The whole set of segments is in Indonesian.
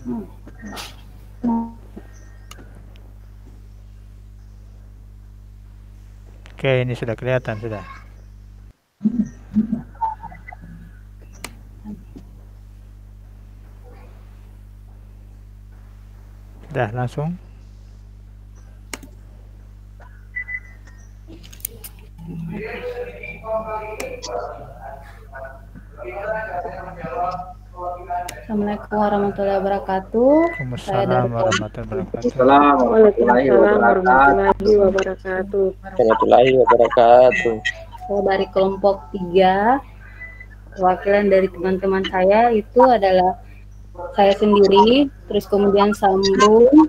Oke, ini sudah kelihatan sudah. Sudah langsung. Assalamualaikum warahmatullahi wabarakatuh. Saya dari Waalaikumsalam warahmatullahi wabarakatuh. Saya dari kelompok 3. Perwakilan dari teman-teman saya itu adalah saya sendiri, terus kemudian sambung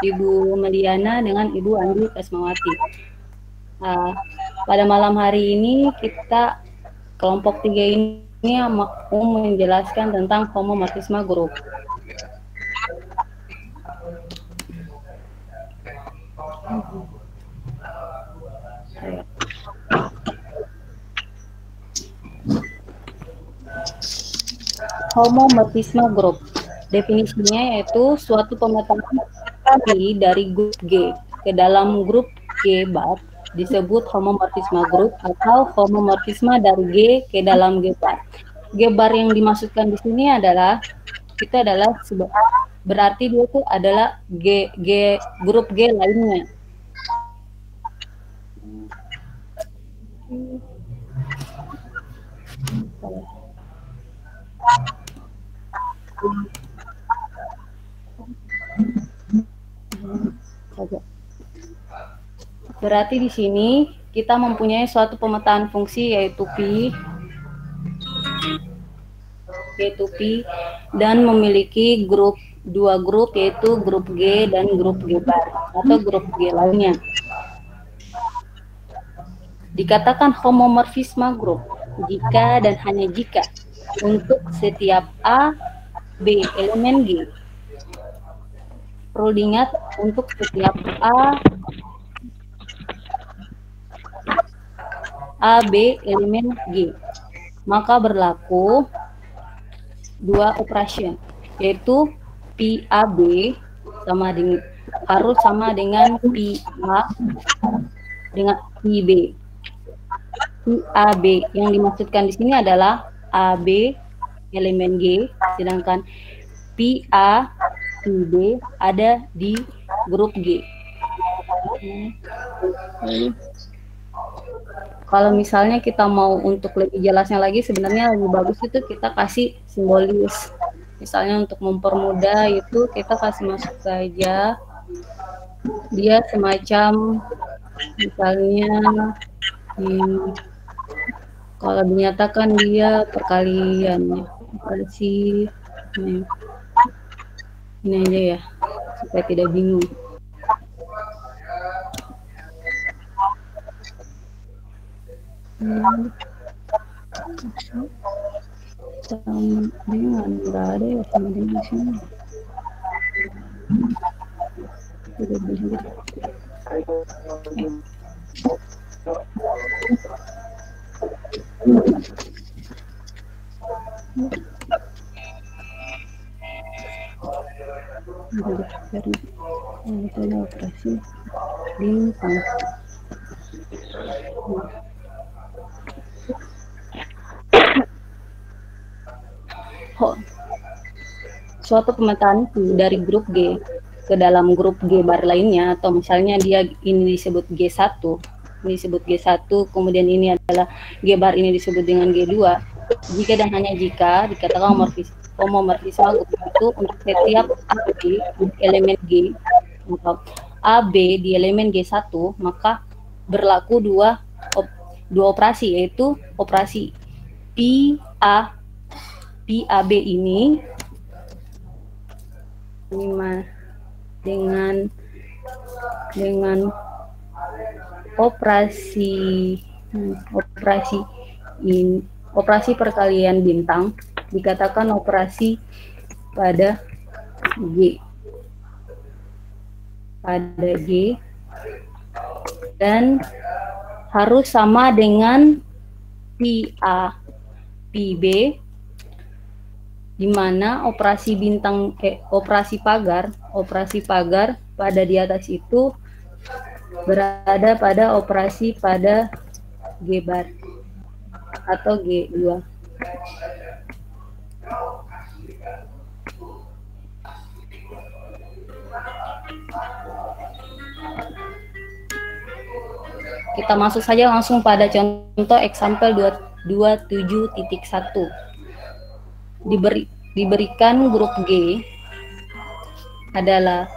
Ibu Meliana dengan Ibu Andi Kasmawati. Pada malam hari ini kita kelompok 3 ini mau menjelaskan tentang homomorfisme grup. Homomorfisme grup. Definisinya yaitu suatu pemetaan dari grup G ke dalam grup G bar disebut homomorfisme grup atau homomorfisme dari G ke dalam G bar. G bar yang dimaksudkan di sini adalah berarti dia itu adalah grup G lainnya. Berarti di sini kita mempunyai suatu pemetaan fungsi yaitu P dan memiliki dua grup yaitu grup G dan grup G bar atau grup G lainnya. Dikatakan homomorfisme grup jika dan hanya jika untuk setiap A, B elemen G. Perlu diingat untuk setiap A, B elemen G, maka berlaku dua operasi, yaitu PAB harus sama dengan PA dengan PB. PAB yang dimaksudkan di sini adalah AB elemen G, sedangkan PA PB ada di grup G. Kalau misalnya kita mau untuk lebih jelasnya lagi, sebenarnya lebih bagus itu kita kasih simbolis. Misalnya untuk mempermudah itu kita kasih masuk saja dia semacam misalnya kalau dinyatakan dia perkalian operasi ini aja ya supaya tidak bingung. Sama dengan nggak ada ya sama dengan sini. Tidak bisa. Dari operasi bintang. Suatu pemetaan dari grup G ke dalam grup G bar lainnya, atau misalnya dia ini disebut G1, ini disebut G1, kemudian ini adalah G bar ini disebut dengan G2. Jika dan hanya jika dikatakan homomorfisme grup itu untuk setiap AB di elemen G atau AB di elemen G1, maka berlaku dua operasi, yaitu operasi PAB ini dengan operasi perkalian bintang dikatakan operasi pada G dan harus sama dengan PB di mana operasi pagar pada di atas itu berada pada operasi pada G bar atau G2. Kita masuk saja langsung pada contoh example 27.1. Diberikan grup G adalah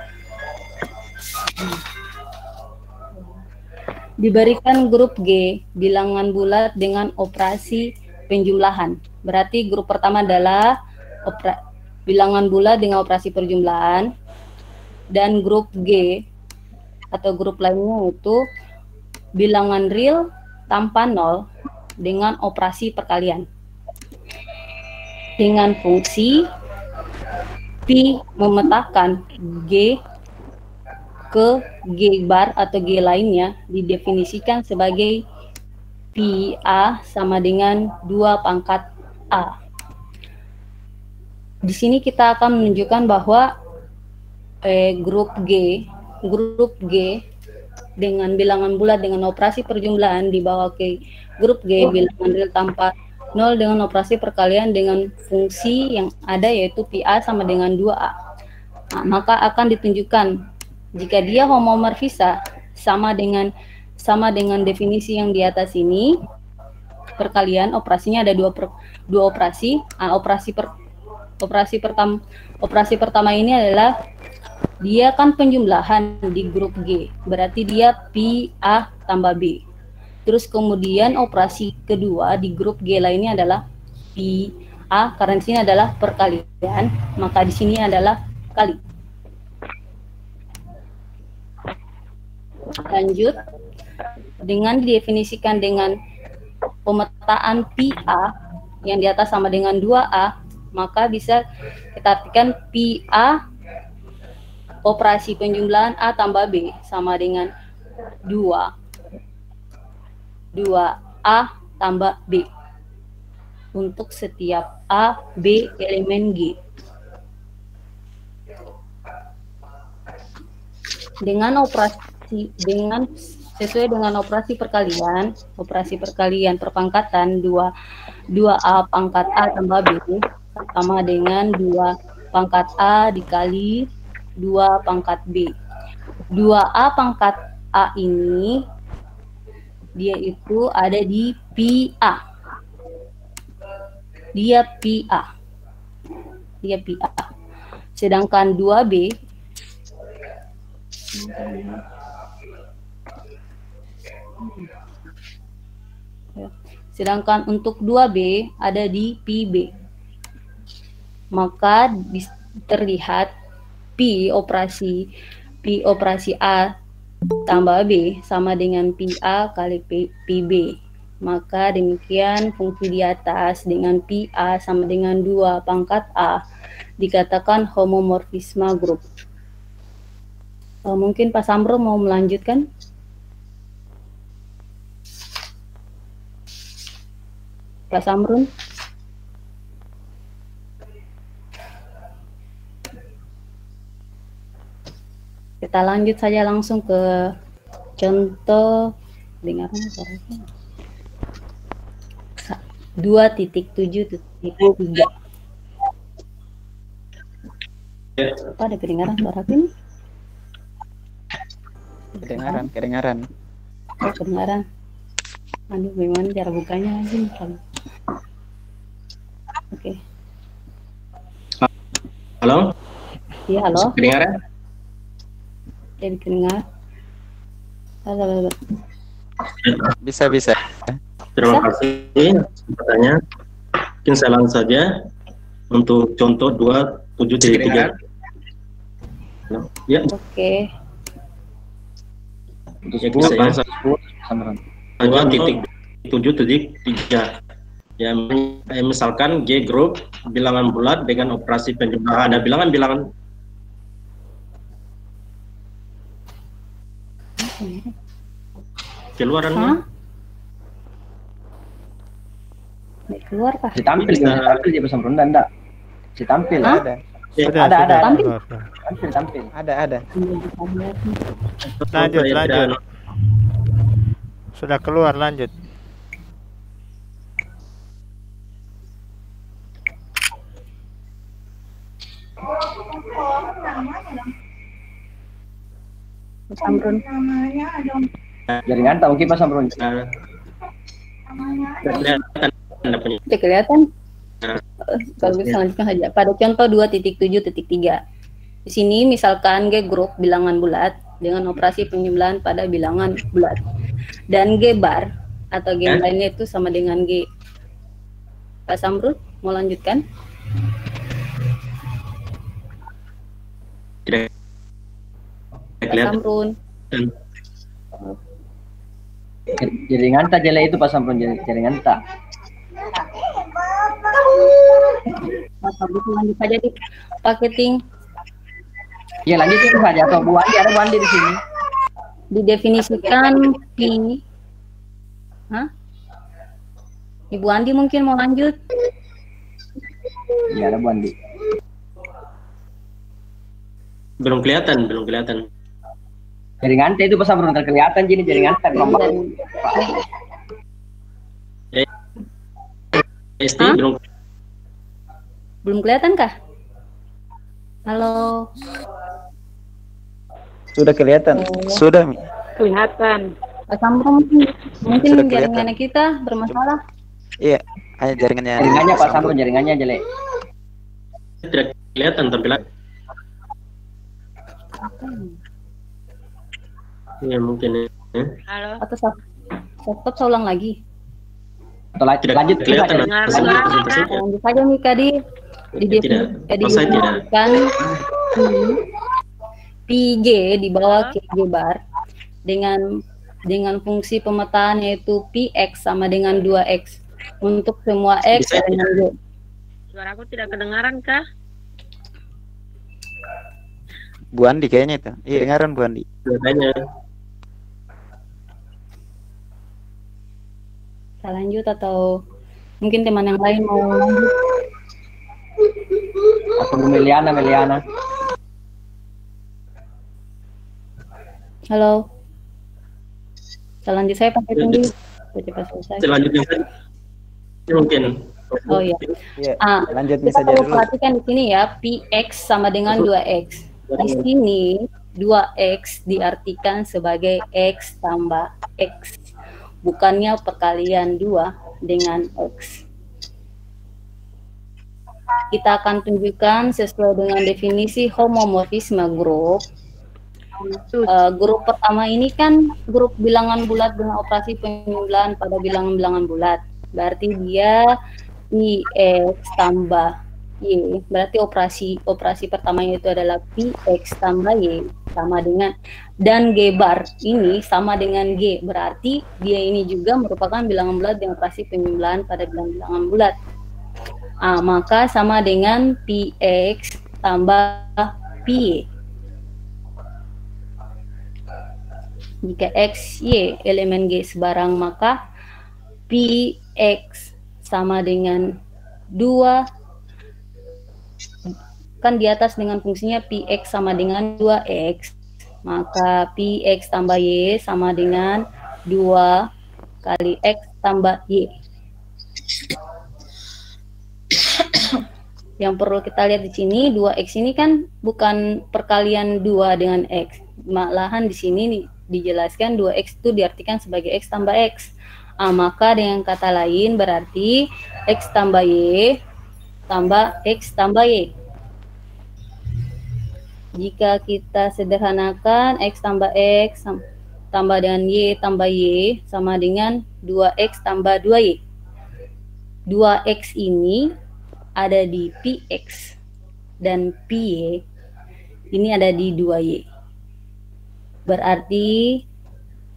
bilangan bulat dengan operasi penjumlahan. Berarti grup pertama adalah bilangan bulat dengan operasi perjumlahan, dan grup G atau grup lainnya itu bilangan real tanpa nol dengan operasi perkalian. Dengan fungsi Pi memetakan G ke G bar atau G lainnya didefinisikan sebagai Pi A sama dengan 2 pangkat A. Di sini kita akan menunjukkan bahwa grup G dengan bilangan bulat dengan operasi perjumlahan dibawa ke grup G bilangan real tanpa nol dengan operasi perkalian dengan fungsi yang ada yaitu Pi A sama dengan 2A. Nah, maka akan ditunjukkan jika dia homomorfisa sama dengan definisi yang di atas ini, perkalian operasinya ada dua operasi. Nah, operasi pertama ini adalah dia kan penjumlahan di grup G, berarti dia Pi A tambah B. Terus kemudian operasi kedua di grup G lainnya adalah Pi A, karena di sini adalah perkalian, maka di sini adalah kali. Lanjut, dengan didefinisikan dengan pemetaan Pi A yang di atas sama dengan 2A, maka bisa kita artikan Pi A operasi penjumlahan A tambah B sama dengan 2A tambah B untuk setiap A, B elemen G. Sesuai dengan operasi perkalian perpangkatan 2A pangkat A tambah B sama dengan 2 pangkat A dikali 2 pangkat B. 2A pangkat A ini dia itu ada di Pi A. Dia Pi A. Sedangkan 2B untuk 2B ada di PB. Maka terlihat Pi operasi A tambah B sama dengan Pi A kali PB. Maka demikian fungsi di atas dengan Pi A sama dengan 2 pangkat A dikatakan homomorfisme grup. Mungkin Pak Samro mau melanjutkan? Pak Samrun? Kita lanjut saja langsung ke contoh dengaran 2.7.3. Apa ada kedengaran suara ini? Kedengaran. Kedengaran. Aduh, gimana cara bukanya lagi nih? Oke. Halo? Iya, halo. Kedengaran? Jadi kedengar. Halo. Bisa. Terima kasih pertanyaan. Mungkin saya langsung saja untuk contoh 2.7.3. Ya. Oke. Bisa ya. 2.7.3. Ya, misalkan G grup bilangan bulat dengan operasi penjumlahan. Ada bilangan keluarannya. Keluar kah? Ditampil dia bersama Ronda enggak? Tampil. Hah? Ada. Sudah, Ada, sudah. ada. Tampil. Keluar. Tampil. Ada. Lanjut, Saya lanjut. tidak- Sudah keluar, lanjut. Mas Amrun. Jaringan tak mungkin Mas Amrun. Tidak kelihatan Anda punya. Tidak kelihatan. Nah, Kalau bisa lanjutkan saja. Pada contoh 2.7.3. Di sini misalkan G grup bilangan bulat dengan operasi penjumlahan pada bilangan bulat. Dan G bar atau G lainnya itu sama dengan G. Pak Samrun, mau lanjutkan? Tidak Pak kelihatan. Samrun. Jaringan tak jelek itu Pak Samrun, jaringan tak. Mas Samrun lanjut saja di paketing. Ya lanjut itu saja. Atau Bu Andi, ada Bu Andi di sini. Didefinisikan P. Hah? Ibu Andi mungkin mau lanjut? Ya ada Bu Andi. Belum kelihatan. Jaringan tak itu Pak Samrun, kan kelihatan jadi jaringan tak kelompok. ST Hah? belum Belum kelihatan kah? Halo. Sudah kelihatan. Sudah. Kelihatan. Pak Samrun mungkin Sudah kelihatan. jaringannya kita bermasalah. Iya, hanya jaringannya. Jaringannya Pak Samrun, jaringannya jelek. tidak kelihatan tampilan. Ya mungkin ya. Halo. Atau stop saya ulang lagi. Atau Tidak lanjut kelihatan. Dengar lanjut. suara Presentasi. Lanjut saja nih Kak di Tidak. Oh, saya tidak. didefinisikan PG di bawah KG bar dengan fungsi pemetaan yaitu PX sama dengan 2X untuk semua X Bisa dengan G. Suaraku tidak kedengaran kah? Bu Andi kayaknya itu. Iya, dengaran Bu Andi. Katanya Saya lanjut atau mungkin teman yang lain mau lanjut? Atau Bu Meliana. Halo. Saya lanjut, saya pakai tunggu. Cepat selesai. selanjutnya saja. Mungkin. Oh iya. Iya. Lanjut Kita saja perlu dulu. perhatikan di sini ya, PX sama dengan 2X. Di sini 2X diartikan sebagai X tambah X. Bukannya perkalian 2 dengan X. Kita akan tunjukkan sesuai dengan definisi homomorfisme grup. Grup pertama ini kan grup bilangan bulat dengan operasi penjumlahan pada bilangan-bilangan bulat. Berarti dia IX tambah Y. Berarti operasi pertamanya itu adalah PX tambah Y sama dengan, dan G bar ini sama dengan G. Berarti dia ini juga merupakan bilangan bulat dengan operasi penjumlahan pada bilangan bulat. Maka sama dengan PX tambah PY. Jika X, Y elemen G sebarang, maka PX sama dengan 2, kan di atas dengan fungsinya PX sama dengan 2X, maka PX tambah Y sama dengan 2 kali X tambah Y. Yang perlu kita lihat di sini, 2X ini kan bukan perkalian 2 dengan X, malahan di sini dijelaskan 2X itu diartikan sebagai X tambah X. Maka dengan kata lain berarti X tambah Y tambah X tambah Y. Jika kita sederhanakan X tambah X tambah dengan Y tambah Y sama dengan 2X tambah 2Y. 2X ini ada di PX dan PY ini ada di 2Y. Berarti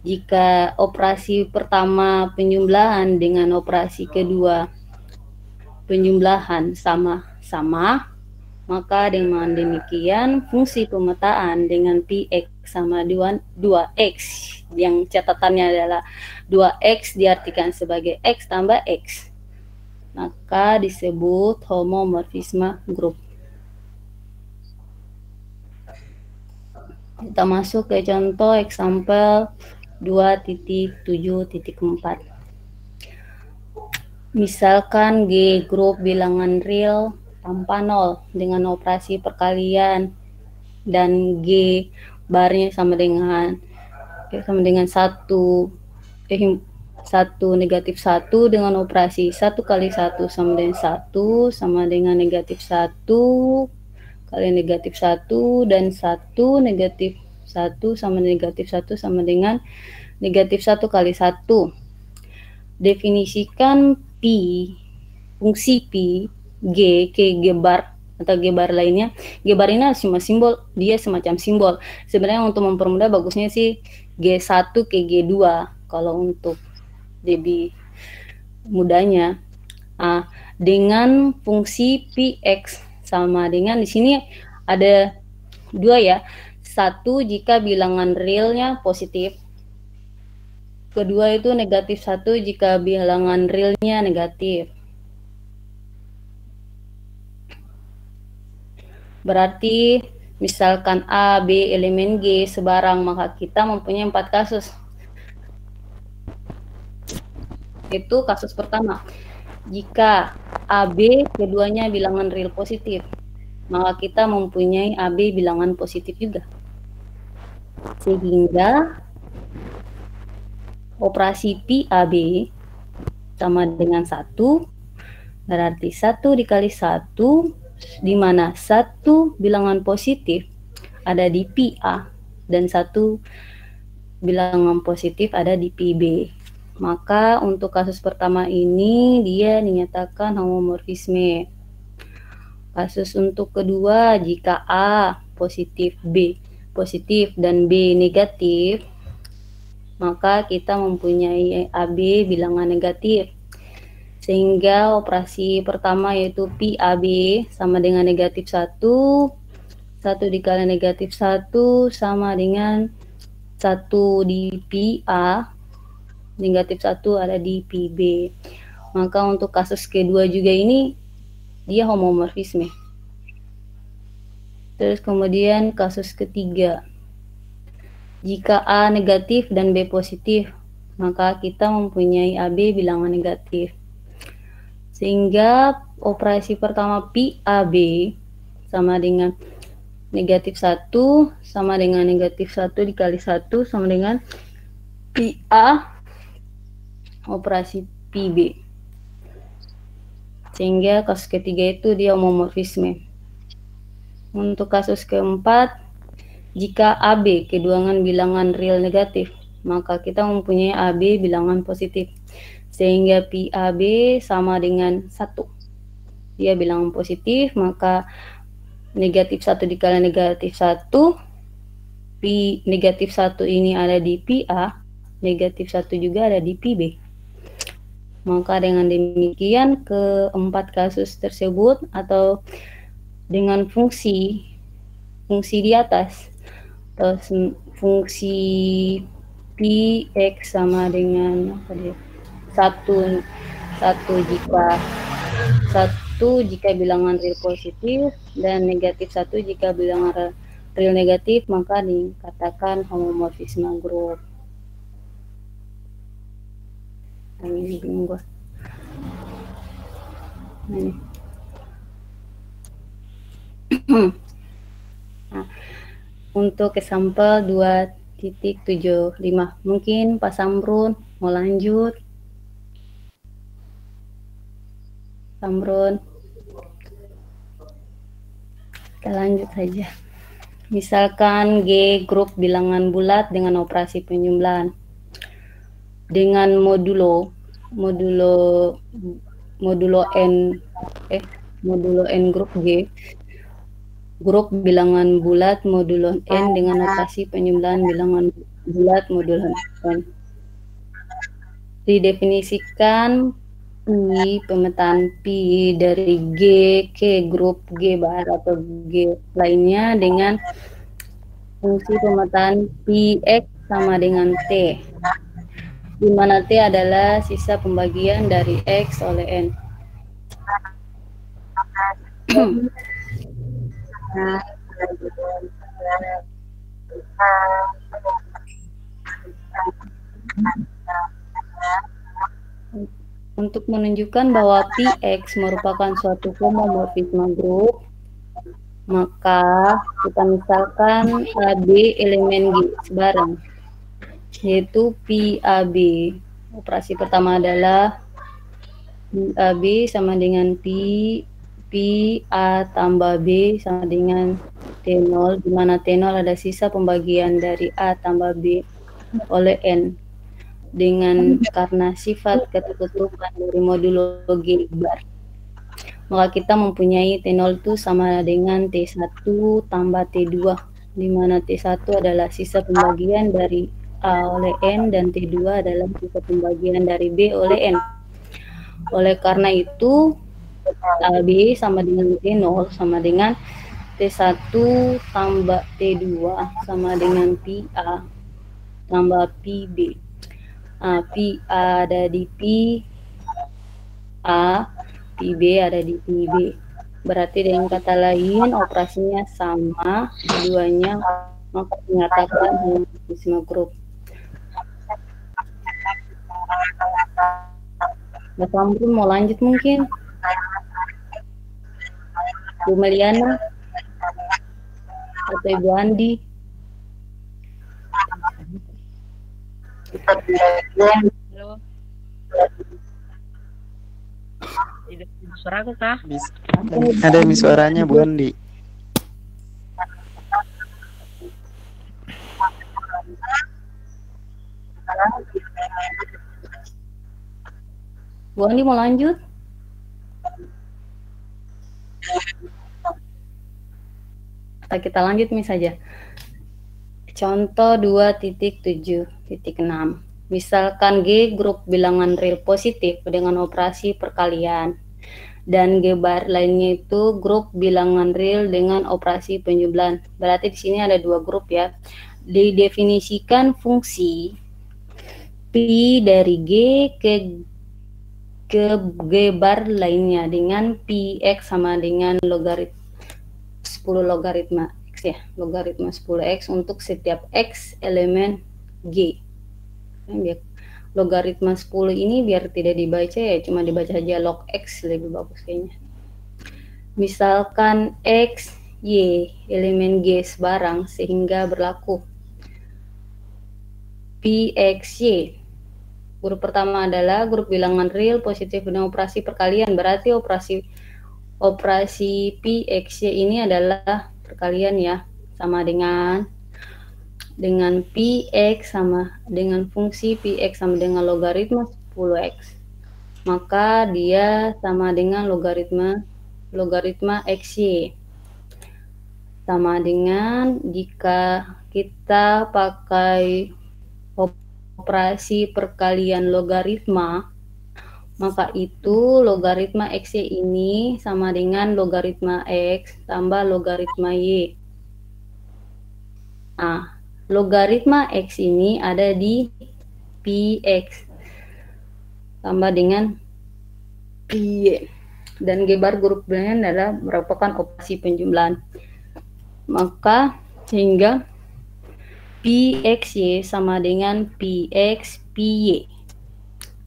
jika operasi pertama penjumlahan dengan operasi kedua penjumlahan sama-sama, maka dengan demikian fungsi pemetaan dengan PX sama 2X yang catatannya adalah 2X diartikan sebagai X tambah X. maka disebut homomorfisme grup. Kita masuk ke contoh example 2.7.4. Misalkan G grup bilangan real tanpa 0 dengan operasi perkalian dan G barnya sama dengan 1 negatif 1 dengan operasi 1 kali 1 sama dengan 1 sama dengan negatif 1 kali negatif 1 dan 1 negatif 1 sama negatif 1 sama dengan negatif 1 kali 1. Definisikan fungsi P, G, ke G bar atau G bar lainnya. G bar ini cuma simbol, dia semacam simbol. Sebenarnya untuk mempermudah bagusnya sih G1 ke G2 kalau untuk lebih mudahnya. Dengan fungsi Px sama dengan di sini ada 2 ya. 1 jika bilangan realnya positif. Kedua itu negatif 1 jika bilangan realnya negatif. Berarti misalkan A, B, elemen G sebarang, maka kita mempunyai 4 kasus. Itu kasus pertama. Jika AB keduanya bilangan real positif, maka kita mempunyai AB bilangan positif juga. Sehingga operasi PAB sama dengan 1, berarti 1 dikali 1, di mana 1 bilangan positif ada di PA dan 1 bilangan positif ada di PB. Maka untuk kasus pertama ini dia dinyatakan homomorfisme. Kasus untuk kedua, jika A positif, B positif dan B negatif, maka kita mempunyai AB bilangan negatif. Sehingga operasi pertama yaitu PAB sama dengan negatif 1, 1 dikali negatif 1 sama dengan 1 di PA, negatif 1 ada di PB. Maka untuk kasus kedua juga ini dia homomorfisme. Terus kemudian kasus ketiga, jika A negatif dan B positif, maka kita mempunyai AB bilangan negatif. Sehingga operasi pertama PAB sama dengan negatif 1 sama dengan negatif 1 dikali 1 sama dengan PA operasi PB. Sehingga kasus ketiga itu dia homomorfisme. Untuk kasus keempat, jika AB keduangan bilangan real negatif, maka kita mempunyai AB bilangan positif. Sehingga PAB sama dengan 1. Dia bilangan positif, maka negatif 1 dikali negatif 1, P negatif 1 ini ada di PA, negatif 1 juga ada di PB. Maka dengan demikian keempat kasus tersebut atau dengan fungsi di atas atau fungsi Px sama dengan satu jika bilangan real positif dan negatif 1 jika bilangan real negatif, maka dikatakan homomorfisme grup. Ini bingung gua. Ini. Nah, untuk sampel 2.75 mungkin Pak Samrun mau lanjut. Samrun, kita lanjut saja. Misalkan G grup bilangan bulat dengan operasi penjumlahan dengan modulo n grup G, grup bilangan bulat modulo n dengan operasi penjumlahan bilangan bulat modulo n. Didefinisikan P, pemetaan P dari G ke grup G bar atau G lainnya dengan fungsi pemetaan Px sama dengan T, di mana T adalah sisa pembagian dari X oleh N. Untuk menunjukkan bahwa PX merupakan suatu homomorfisme grup, maka kita misalkan AB elemen G sebarang, yaitu PAB. Operasi pertama adalah PAB sama dengan PA tambah B sama dengan T0, di mana T0 ada sisa pembagian dari A tambah B oleh N. Karena sifat ketertutupan dari modulo G bar, maka kita mempunyai T0 itu sama dengan T1 tambah T2, di mana T1 adalah sisa pembagian dari A oleh N dan T2 adalah sisa pembagian dari B oleh N. Oleh karena itu AB sama dengan T0 sama dengan T1 tambah T2 sama dengan PA tambah PB. PA ada di PA, PB ada di PB. Berarti dengan kata lain operasinya sama keduanya, maka menyatakan homomorfisme grup. Mbak Tamrin mau lanjut mungkin? Bu Meliana atau Ibu Andi? Halo. Tidak suara aku kah? Ada suaranya Bu Andi. Bu Andi mau lanjut? Kita lanjut saja. Contoh 2.7.6. Misalkan G grup bilangan real positif dengan operasi perkalian, dan G bar lainnya itu grup bilangan real dengan operasi penjumlahan. Berarti di sini ada dua grup ya. Didefinisikan fungsi P dari G ke G bar lainnya dengan Px sama dengan logaritma 10 logaritma X ya, logaritma 10X untuk setiap X elemen G. Biar logaritma 10 ini biar tidak dibaca ya, cuma dibaca aja log X, lebih bagus kayaknya. Misalkan X, Y elemen G sebarang sehingga berlaku PXY. Grup pertama adalah grup bilangan real positif dengan operasi perkalian, berarti operasi PXY ini adalah perkalian ya, sama dengan PX sama dengan fungsi PX sama dengan logaritma 10X. Maka dia sama dengan logaritma XY. Sama dengan jika kita pakai operasi perkalian logaritma, maka itu logaritma XY ini sama dengan logaritma X tambah logaritma Y. Nah, logaritma X ini ada di PX tambah dengan PY. Dan G bar grup bilangan adalah merupakan operasi penjumlahan. Maka sehingga PXY sama dengan PX PY.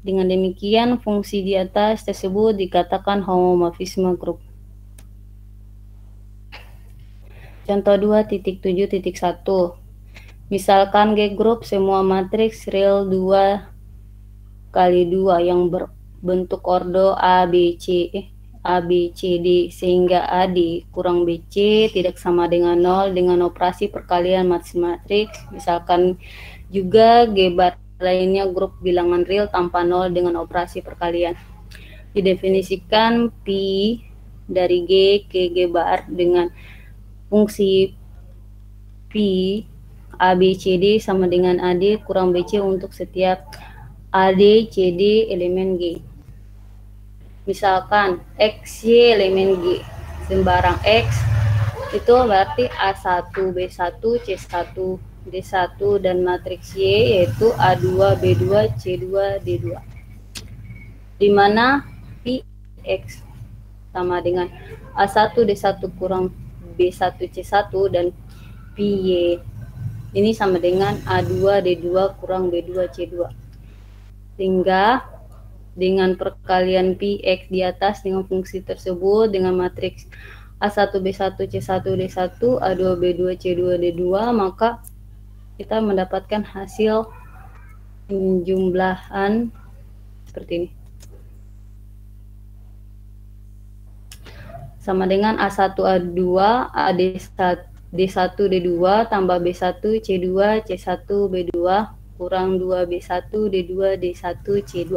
Dengan demikian fungsi di atas tersebut dikatakan homomorfisme grup. Contoh 2.7.1. Misalkan G grup semua matriks real 2 kali 2 yang berbentuk ordo ABCD sehingga AD kurang BC tidak sama dengan 0 dengan operasi perkalian matriks. Misalkan juga G bar lainnya grup bilangan real tanpa 0 dengan operasi perkalian. Didefinisikan P dari G ke G bar dengan fungsi P ABCD sama dengan AD kurang BC untuk setiap AD CD elemen G. Misalkan XY elemen G sembarang X itu berarti A1, B1, C1, D1 dan matriks Y yaitu A2, B2, C2, D2. Di mana PX sama dengan A1 D1 kurang B1 C1 dan PY ini sama dengan A2 D2 kurang B2 C2. Sehingga dengan perkalian Px di atas dengan fungsi tersebut dengan matriks A1 B1 C1 D1 A2 B2 C2 D2, maka kita mendapatkan hasil penjumlahan seperti ini. Sama dengan A1 A2 D1 D2 tambah B1 C2 C1 B2 kurang 2B1 D2 D1 C2.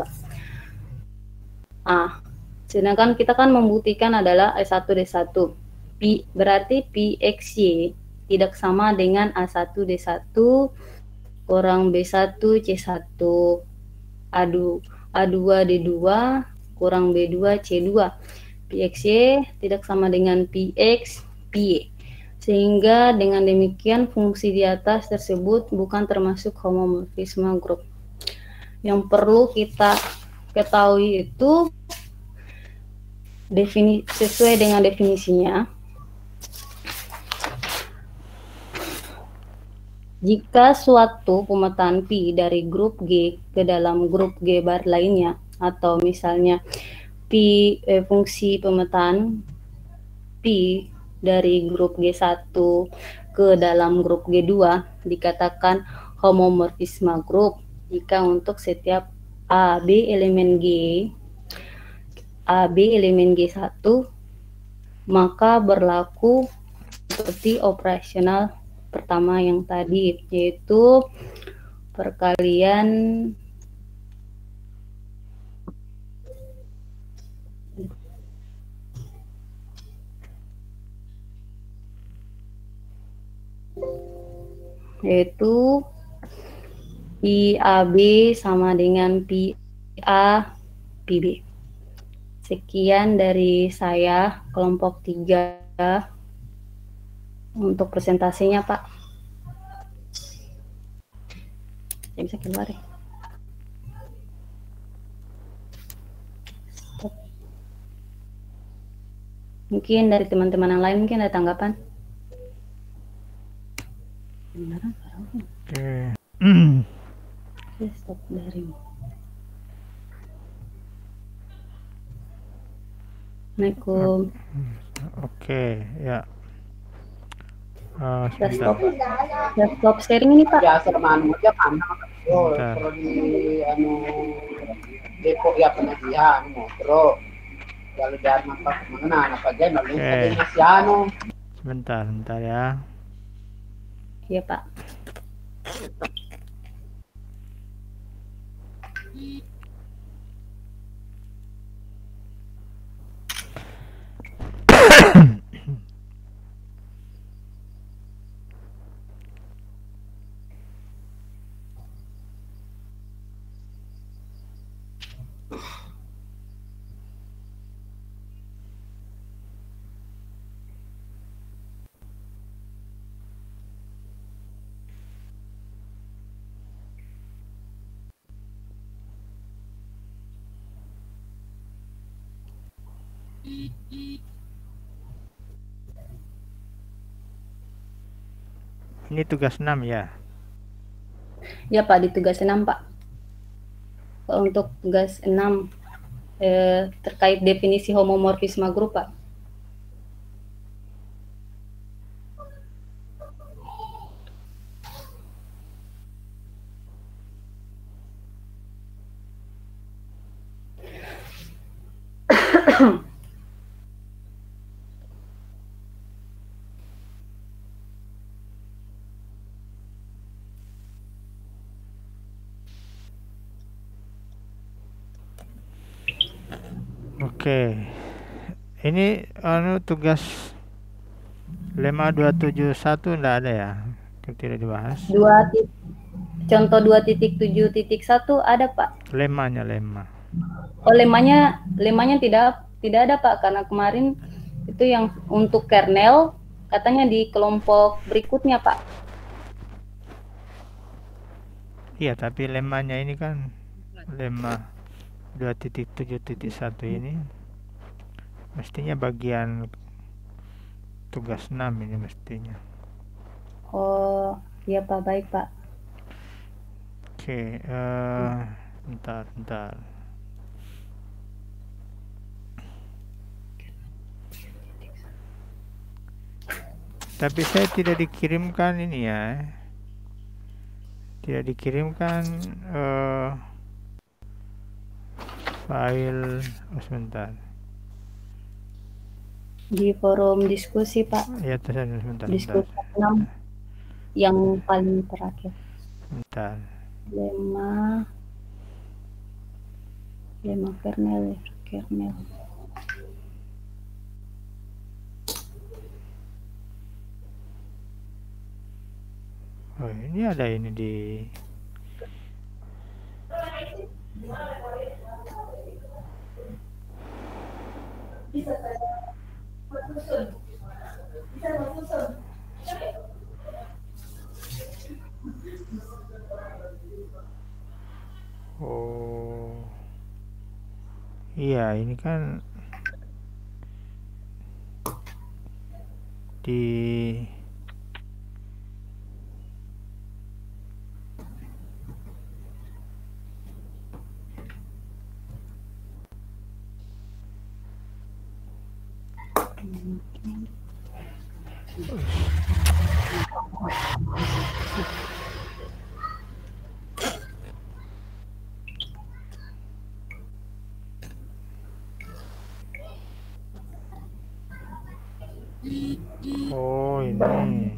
Sedangkan kita kan membuktikan adalah A1 D1. Berarti PXY tidak sama dengan A1 D1 kurang B1 C1 A2 D2 kurang B2 C2. PXY tidak sama dengan PX PY. Sehingga dengan demikian fungsi di atas tersebut bukan termasuk homomorfisme grup. Yang perlu kita ketahui itu sesuai dengan definisinya. Jika suatu pemetaan Pi dari grup G ke dalam grup G bar lainnya, atau misalnya Pi fungsi pemetaan Pi dari grup G1 ke dalam grup G2 dikatakan homomorfisme grup jika untuk setiap AB elemen G1 maka berlaku seperti operasional pertama yang tadi, yaitu perkalian yaitu PAB sama dengan PA PB. Sekian dari saya kelompok 3 untuk presentasinya, Pak. Saya bisa keluar ya. Stop. Mungkin dari teman-teman yang lain mungkin ada tanggapan. Oke. Stop dari. Assalamualaikum. Oke, ya. Sudah Sebentar. stop sharing ini, Pak. Biasa teman aja kan. Oh, Bentar. kalau di Depok ya pengajian bro. Kalau jangan apa mengenal apa aja nanti masih Sebentar ya. Iya, Pak. Ini tugas 6 ya. Ya, Pak, di tugas 6, Pak. Untuk tugas 6 terkait definisi homomorfisme grup, Pak. Oke. Ini tugas lemma 271 enggak ada ya? Tidak dibahas. Contoh 2.7.1 ada, Pak. Lemma. Oh, lemanya tidak ada, Pak, karena kemarin itu yang untuk kernel katanya di kelompok berikutnya, Pak. Iya, tapi lemmanya ini kan lemma 2.7.1 ini mestinya bagian tugas 6 ini mestinya. Oh, iya Pak, baik Pak. Oke, bentar. Tapi saya tidak dikirimkan ini ya. Tidak dikirimkan file. Oh, sebentar. Di forum diskusi Pak, Ya, sebentar. diskusi 6 yang paling terakhir. Bentar. Lemma kernel. Oh, ini ada ini di Oh. Iya, ini kan di Oh, ini.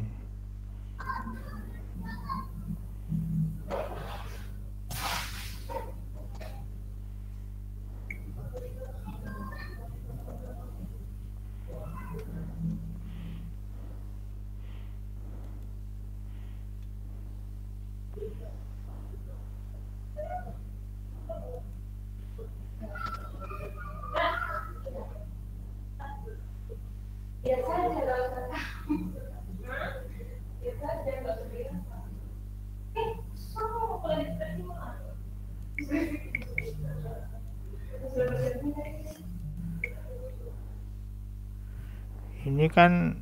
Ini kan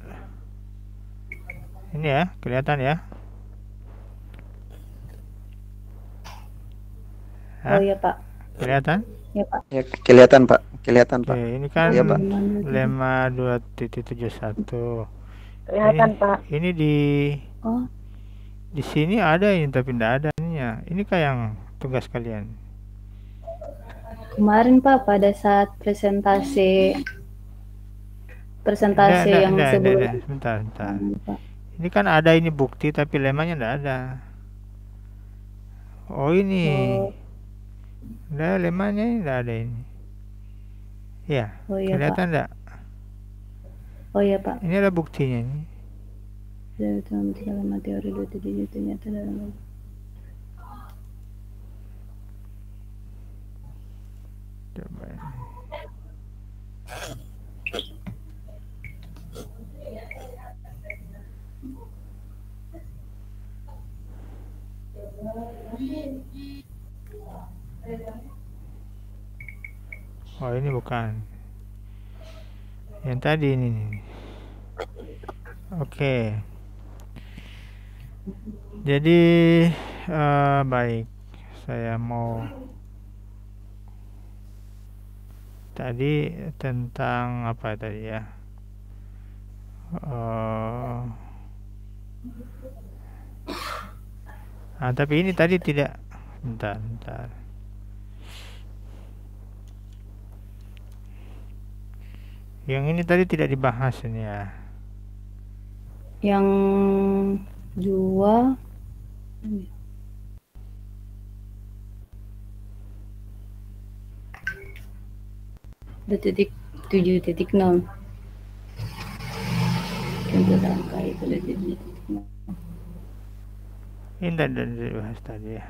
ini ya, kelihatan ya. Hah? Oh iya Pak. Kelihatan? Ya Pak. Ya, kelihatan Pak, kelihatan Pak. Oke, ini kan Iya, Pak. lemma 2.71. Kelihatan, Pak. Ini Oh, di sini ada ini tapi tidak ada ininya. Ini kayak yang tugas kalian. kemarin Pak pada saat presentasi yang sebelumnya. Sebentar. Pak. Ini kan ada ini bukti tapi lemanya tidak ada. Oh, ini. Udah, lemanya ini tidak ada ini. Ya, Oh iya kelihatan enggak? Oh iya Pak. Ini ada buktinya ini. Dalam teori 27 ternyata dalam Coba ini. Oh, ini bukan. Yang tadi ini nih. Oke. Jadi baik. Saya mau tadi tentang apa tadi ya? Tapi ini tadi tidak. Bentar. Yang ini tadi tidak dibahas ini ya. yang 2 2.7.0 contoh angka itu 2.7.0. Ini tidak dibahas tadi ya.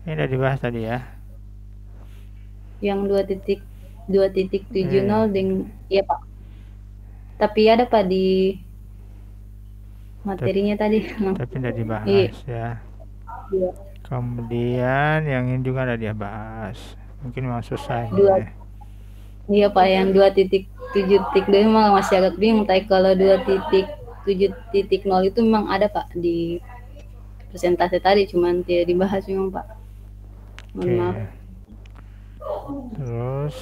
Ini tidak dibahas tadi ya. Yang 2.7.0 dengan ya Pak. Tapi ada Pak di materinya tadi. Tapi tidak dibahas ya. Iya. Kemudian yang ini juga tidak dibahas. Mungkin memang susah ini. Iya Pak, yang 7.2 memang masih agak bingung, tapi kalau 2.7.0 itu memang ada Pak di presentasi tadi, cuman tidak dibahas memang Pak. Mohon Oke. maaf. Terus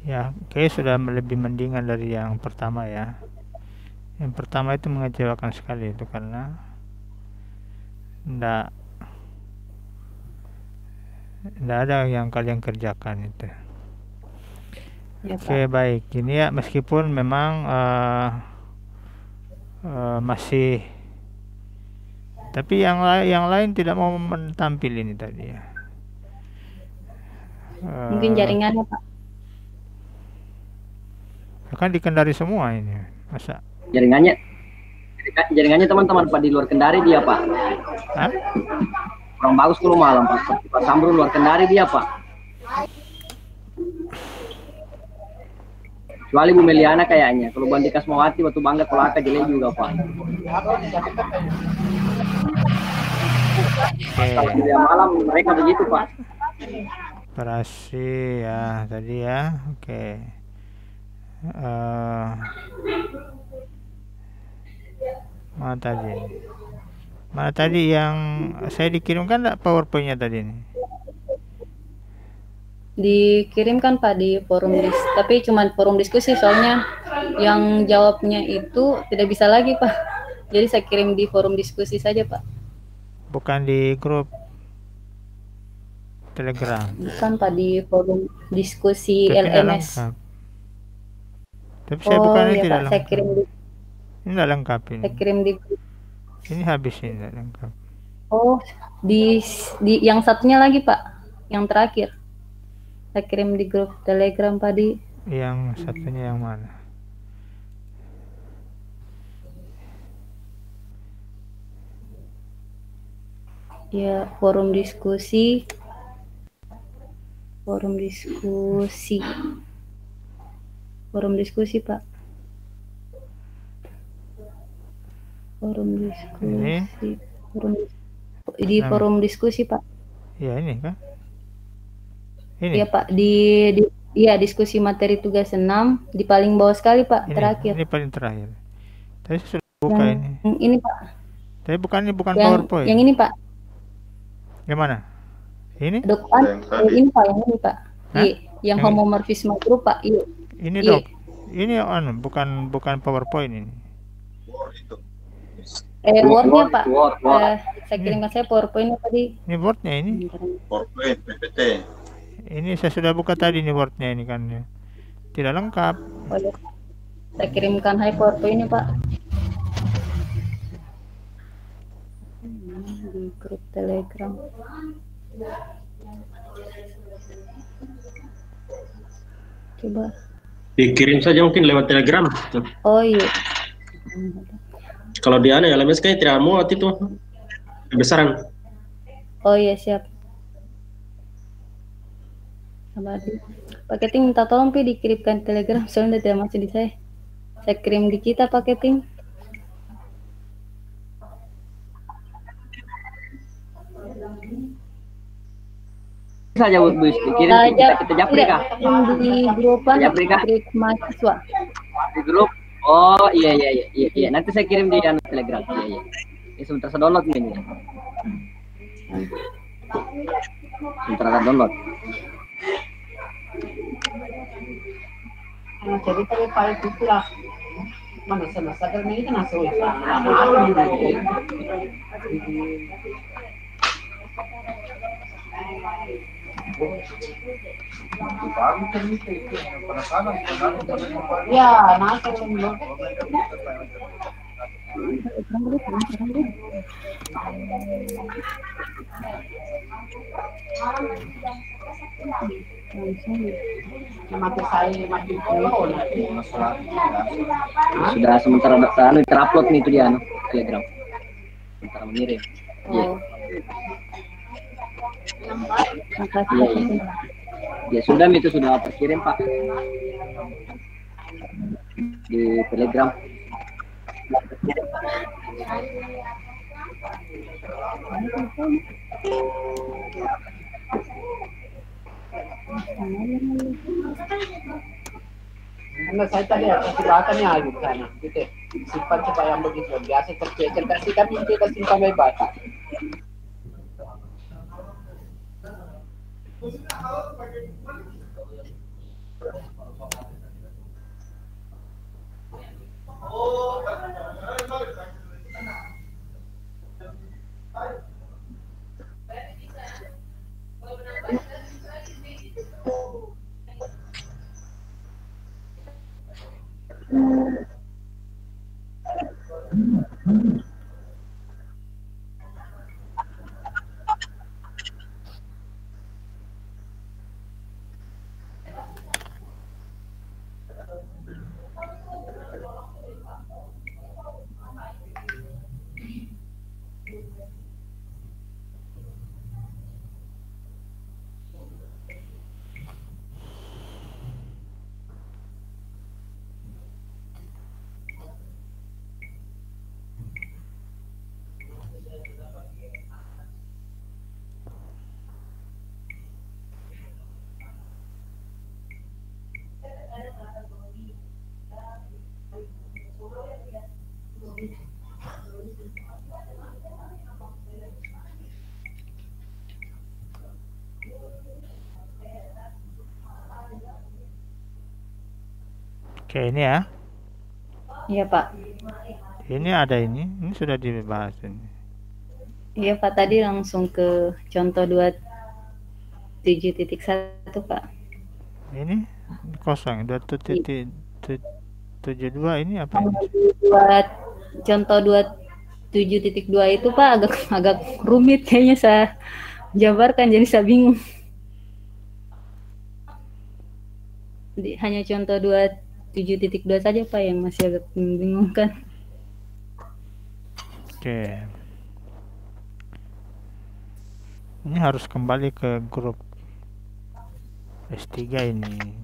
ya, oke, sudah lebih mendingan dari yang pertama ya. Yang pertama itu mengecewakan sekali itu karena ndak ada yang kalian kerjakan itu. Ya, Oke, Pak. baik. Ini ya, meskipun memang masih, tapi yang lain tidak mau tampil ini tadi ya. Mungkin jaringannya Pak. Kan di Kendari semua ini, masa? Jaringannya teman-teman Pak di luar Kendari dia Pak. Hah? Kurang bagus kalau malam Pak. Pak Sambrun luar Kendari dia Pak. Kecuali Bu Meliana kayaknya. Kalau Bandi Kasmawati waktu Bangga Kolaka jelek juga Pak. Kalau dia malam mereka begitu Pak. Operasi ya tadi ya. Oke. Mana tadi yang saya dikirimkan enggak PowerPoint-nya tadi ini? Dikirimkan Pak di forum tapi cuma forum diskusi, soalnya yang jawabnya itu tidak bisa lagi Pak. Jadi saya kirim di forum diskusi saja Pak. Bukan di grup Telegram. Bukan Pak, di forum diskusi Tapi tidak LMS. lengkap. Tapi saya bukan ini Iya tidak Pak, saya lengkap. kirim di Ini tidak lengkap ini. saya kirim di Ini habis ini tidak lengkap. Oh, di yang satunya lagi Pak, yang terakhir. Saya kirim di grup Telegram Pak di. Yang satunya yang mana? Ya, forum diskusi. Forum diskusi. Forum diskusi Pak. Forum diskusi. Ini? Di forum diskusi Pak. Ya ini kan? Ini. Iya Pak, iya diskusi materi tugas 6 di paling bawah sekali Pak, terakhir. Ini paling terakhir. Tadi saya sudah buka ini. Ini Pak. Tapi bukan PowerPoint. Yang ini Pak. Yang mana? Ini? Ini Pak, yang ini Pak. Hah? Iya, yang homomorfisme grup Pak. Iya. Ini Iya. dok. Ini bukan PowerPoint ini. Word-nya Pak. Word. Saya kirimkan saya PowerPoint-nya tadi. Ini Word-nya ini. PowerPoint, PPT. Ini saya sudah buka tadi ini Word-nya ini kan. Tidak lengkap. Oh, ya. Saya kirimkan PowerPoint-nya Pak. Di grup Telegram. Coba. Dikirim saja mungkin lewat Telegram. Oh iya. Kalau di LMS kayak tidak muat itu besaran. Oh iya siap. Sabar. Paketing minta tolong Pi dikirimkan Telegram soalnya tidak masuk di saya. Saya kirim di kita paketing. Saja Bu, kirim kita japri kah? Di grupan Japri kah? grup mahasiswa. Di grup. Oh iya. Nanti saya kirim di Telegram. Iya. Ini sebentar saya download ini. Sebentar saya download. Jadi tadi file itu lah. Mana semasa kan ini kan asal ya, nasa belum. Sudah sementara terupload nih itu dia Telegram. Sementara mengirim. Iya. Makasih. Ya sudah itu sudah terkirim Pak di Telegram. Karena saya tadi kasih bahannya di sana, gitu. Simpan supaya yang begitu biasa tercecer kasih kami kita simpan bebas. Oke, ini ya. Iya Pak. Ini ada ini sudah dibahas ini. Iya Pak, tadi langsung ke contoh 27.1 Pak. Ini kosong 27.72 ini apa ini? Buat contoh 27.2 itu Pak agak rumit kayaknya saya jabarkan jadi saya bingung. Hanya contoh 27.2 saja Pak yang masih agak membingungkan. Oke. Ini harus kembali ke grup S3 ini.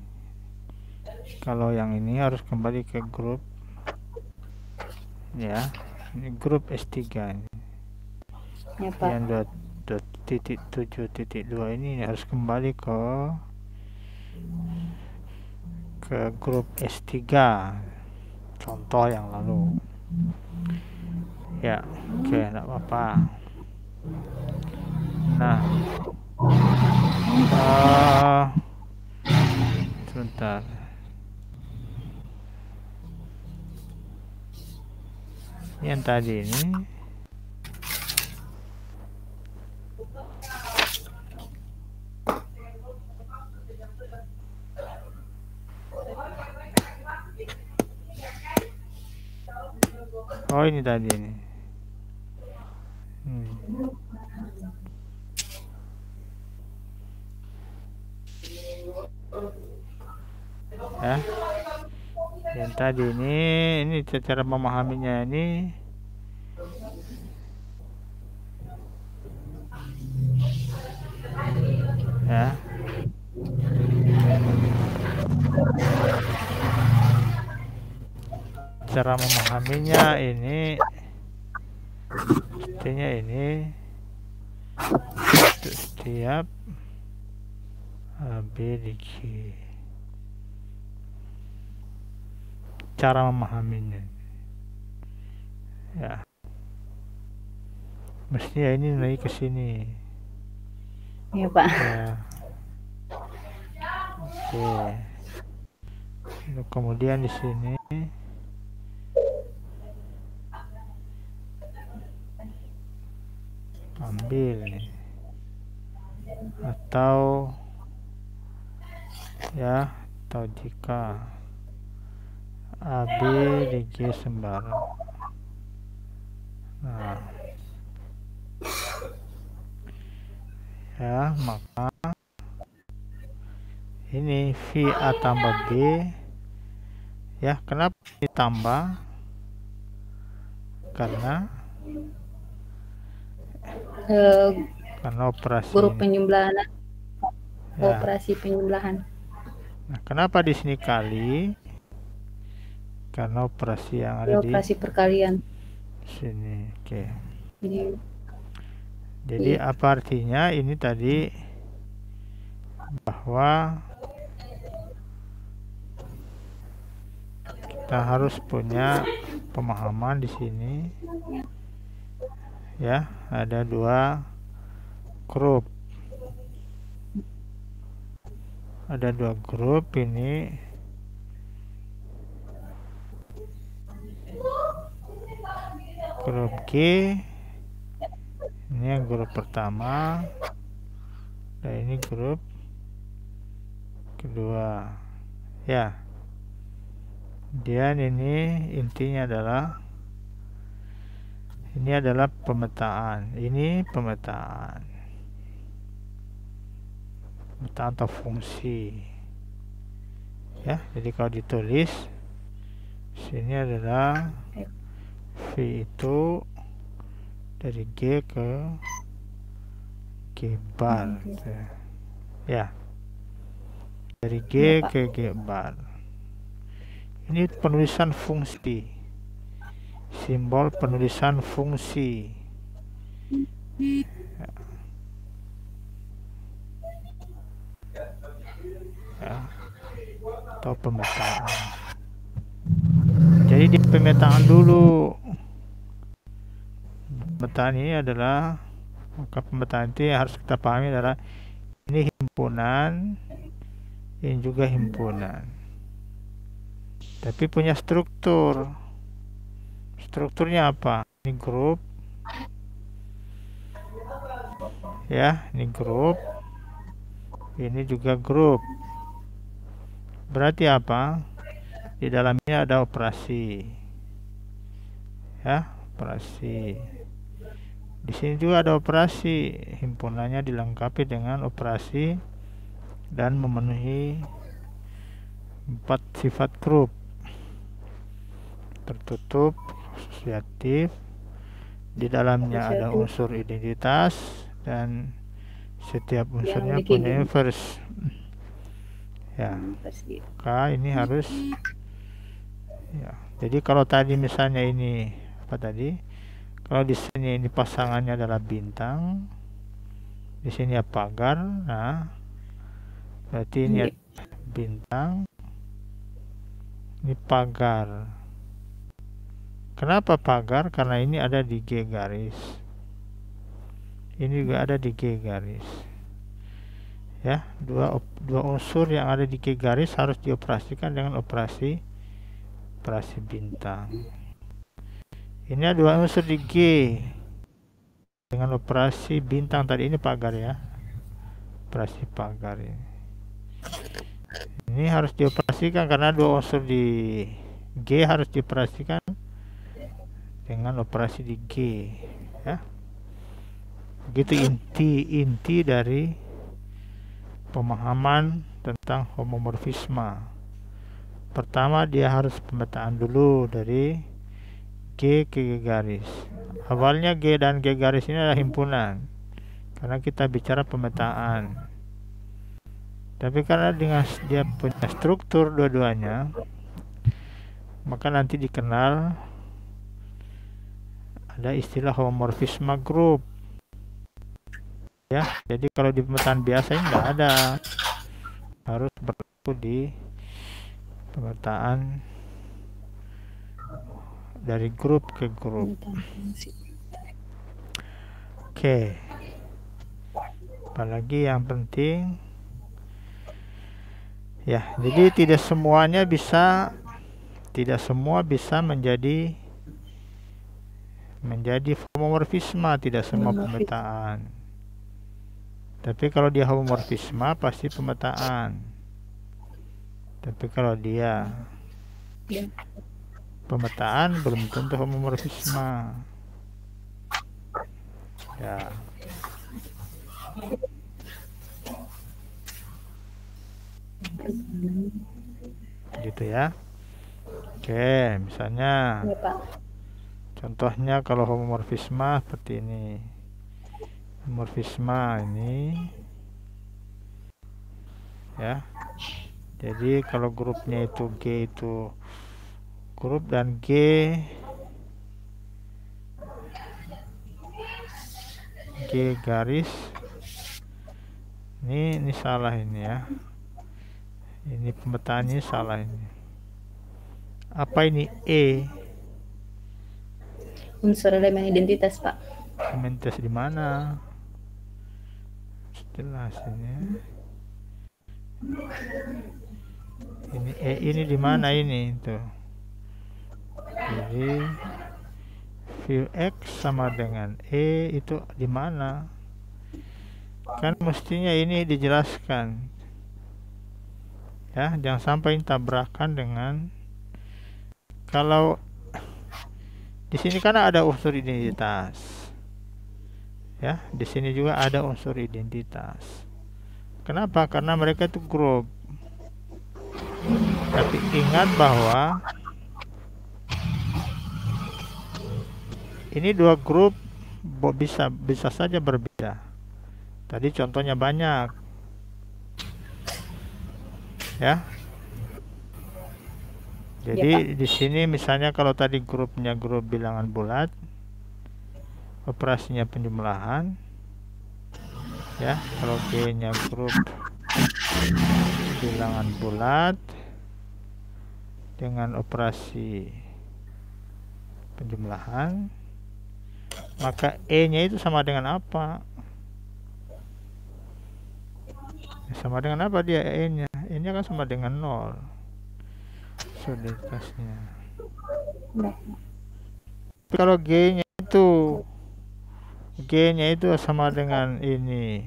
Kalau yang ini harus kembali ke grup ya. Ini grup S3 ini. Ya Pak. Yang 2.7.2 ini harus kembali ke grup S3 contoh yang lalu ya. Oke, enggak apa-apa. Nah, sebentar. Yang tadi ini oh ini tadi ini ya. Yang tadi ini cara memahaminya ini ya. Cara memahaminya ini artinya ini untuk setiap ability. Cara memahaminya ya, mestinya ini naik ke sini Iya Pak. ya. Oke. Kemudian di sini ambil nih atau ya, atau jika AB di G sembarang. Nah ya, maka ini VA tambah B ya. Kenapa ditambah? Karena operasi Grup penjumlahan ya. Operasi penjumlahan. Nah, kenapa di sini kali? Karena operasi yang ada operasi perkalian sini. Oke. Jadi Jadi apa artinya? Ini tadi bahwa kita harus punya pemahaman di sini ya, ada dua grup. Ada dua grup ini. Grup G ini yang grup pertama, dan ini grup kedua ya. Dan ini intinya adalah ini adalah pemetaan, ini pemetaan atau fungsi ya. Jadi kalau ditulis sini adalah V itu dari G ke G bar ya, dari G ke G bar. Ini penulisan fungsi, simbol penulisan fungsi ya, atau pemetaan. Jadi di pemetaan dulu. Pemetaan ini adalah, maka pemetaan itu yang harus kita pahami adalah ini himpunan, ini juga himpunan, tapi punya struktur. Strukturnya apa? Ini grup ya, ini grup, ini juga grup. Berarti apa? Di dalamnya ada operasi ya, operasi. Di sini juga ada operasi, himpunannya dilengkapi dengan operasi dan memenuhi 4 sifat grup: tertutup, asosiatif, di dalamnya ada unsur identitas, dan setiap unsurnya punya inverse ya. Maka ini harus ya. Jadi kalau tadi misalnya ini apa tadi? Kalau di sini ini pasangannya adalah bintang, di sini ya pagar. Nah, berarti ini bintang, ini pagar. Kenapa pagar? Karena ini ada di G garis, ini juga ada di G garis ya. Dua unsur yang ada di G garis harus dioperasikan dengan operasi bintang. Ini ada dua unsur di G dengan operasi bintang tadi, ini pagar ya, operasi pagar ini. Ini harus dioperasikan karena dua unsur di G harus dioperasikan dengan operasi di G ya. Begitu inti dari pemahaman tentang homomorfisme. Pertama, dia harus pemetaan dulu dari G ke G garis. Awalnya G dan G garis ini adalah himpunan karena kita bicara pemetaan. Tapi karena dengan dia punya struktur dua-duanya, maka nanti dikenal ada istilah homomorfisme grup ya. Jadi kalau di pemetaan biasa ini nggak ada, harus berlaku di pemetaan dari grup ke grup. Oke. Apalagi yang penting ya, jadi tidak semua bisa menjadi homomorfisme, tidak semua pemetaan. Tapi kalau dia homomorfisme pasti pemetaan. Tapi kalau dia pemetaan belum tentu homomorfisme ya. Gitu ya. Oke, misalnya contohnya kalau homomorfisme seperti ini. Homomorfisme ini ya. Jadi kalau grupnya itu G itu grup dan G garis Ini salah ini ya. Ini pemetaannya salah ini. Apa ini E? Unsur elemen identitas, Pak. Identitas di mana? Jelas ini. Ini E ini di mana ini tuh? Jadi view X sama dengan E itu di mana? Kan mestinya ini dijelaskan. Ya, jangan sampai tabrakan dengan kalau di sini kan ada unsur identitas. Ya, di sini juga ada unsur identitas. Kenapa? Karena mereka itu grup. Tapi ingat bahwa ini dua grup bisa saja berbeda. Tadi contohnya banyak. Ya. Jadi di sini misalnya kalau tadi grupnya grup bilangan bulat, operasinya penjumlahan. Ya, kalau G-nya grup bilangan bulat dengan operasi penjumlahan, maka E-nya itu sama dengan apa? Sama dengan apa dia E-nya? E-nya kan sama dengan 0 soliditasnya. Kalau G-nya itu sama dengan ini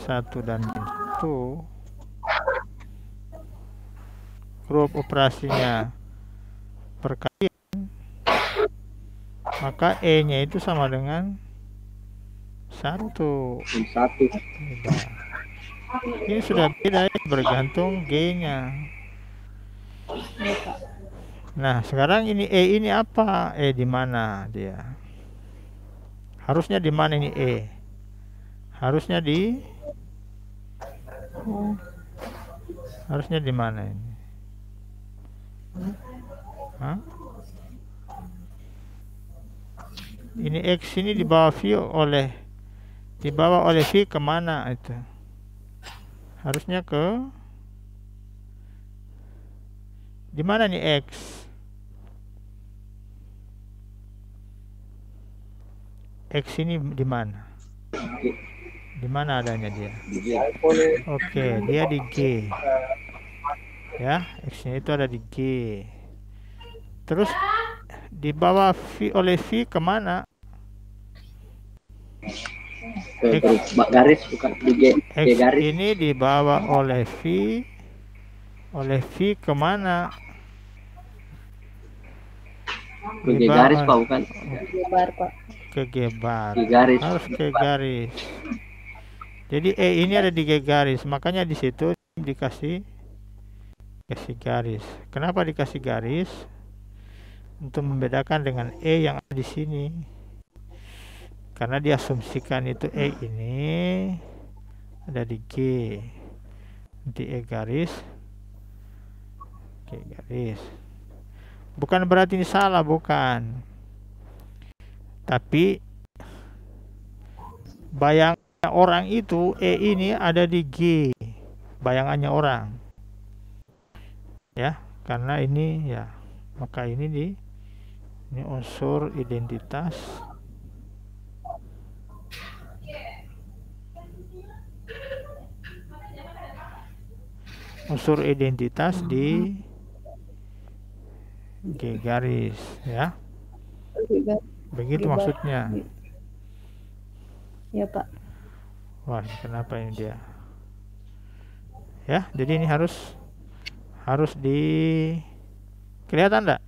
1 dan 1, grup operasinya perkalian, maka E-nya itu sama dengan 1. Beda. Ini sudah beda ya, bergantung G-nya. Nah, sekarang ini E ini apa? E di mana dia? Harusnya di mana ini E? Harusnya di mana ini? Hah? Ini X ini dibawa oleh V kemana itu? Harusnya ke di mana nih X? X ini di mana? Di mana adanya dia? Oke, dia di G. Ya, X-nya itu ada di G. Terus dibawa oleh V kemana? Garis bukan di G garis. Ini dibawa oleh V kemana? Ke G garis Pak, bukan? Ke G bar. Garis. Harus ke garis. Jadi E ini ada di G garis, makanya di situ dikasih garis. Kenapa dikasih garis? Untuk membedakan dengan E yang ada di sini. Karena diasumsikan itu E ini ada di G. Nanti E garis. G garis. Bukan berarti ini salah, bukan. Tapi bayangannya orang itu E ini ada di G. Bayangannya orang. Ya, karena ini ya, maka ini unsur identitas. Unsur identitas di G garis, ya. Begitu maksudnya. Ya, Pak. Wah, kenapa ini dia? Ya, jadi ini harus kelihatan enggak?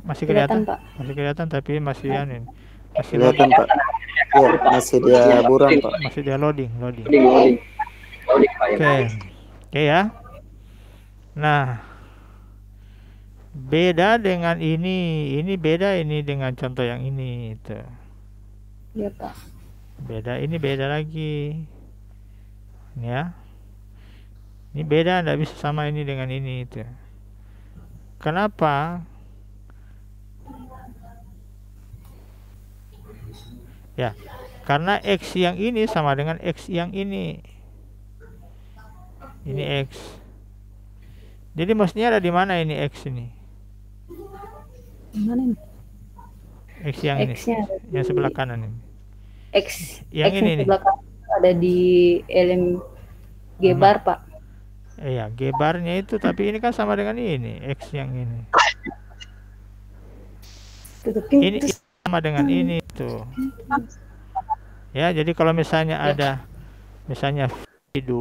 Masih kelihatan? Pak. Masih kelihatan tapi masih masih Kelihatan Pak. Ya, masih dia buram Pak. Masih dia loading. Loading, Pak. Oke ya. Nah, beda dengan ini beda ini dengan contoh yang ini itu. Ya, Pak. Beda, ini beda lagi. Ini ya. Ini beda, enggak bisa sama ini dengan ini itu. Kenapa? Ya. Karena X yang ini sama dengan X yang ini. Ini X. Jadi mestinya ada di mana ini X ini? Mana nih? X yang ini. X-nya Yang sebelah kanan ini. X Yang X ini yang nih. sebelah kanan ada di lm G bar, Pak. Iya, G barnya itu, tapi ini kan sama dengan ini, X yang ini. Ini sama dengan ini tuh. Ya, jadi kalau misalnya ada misalnya V2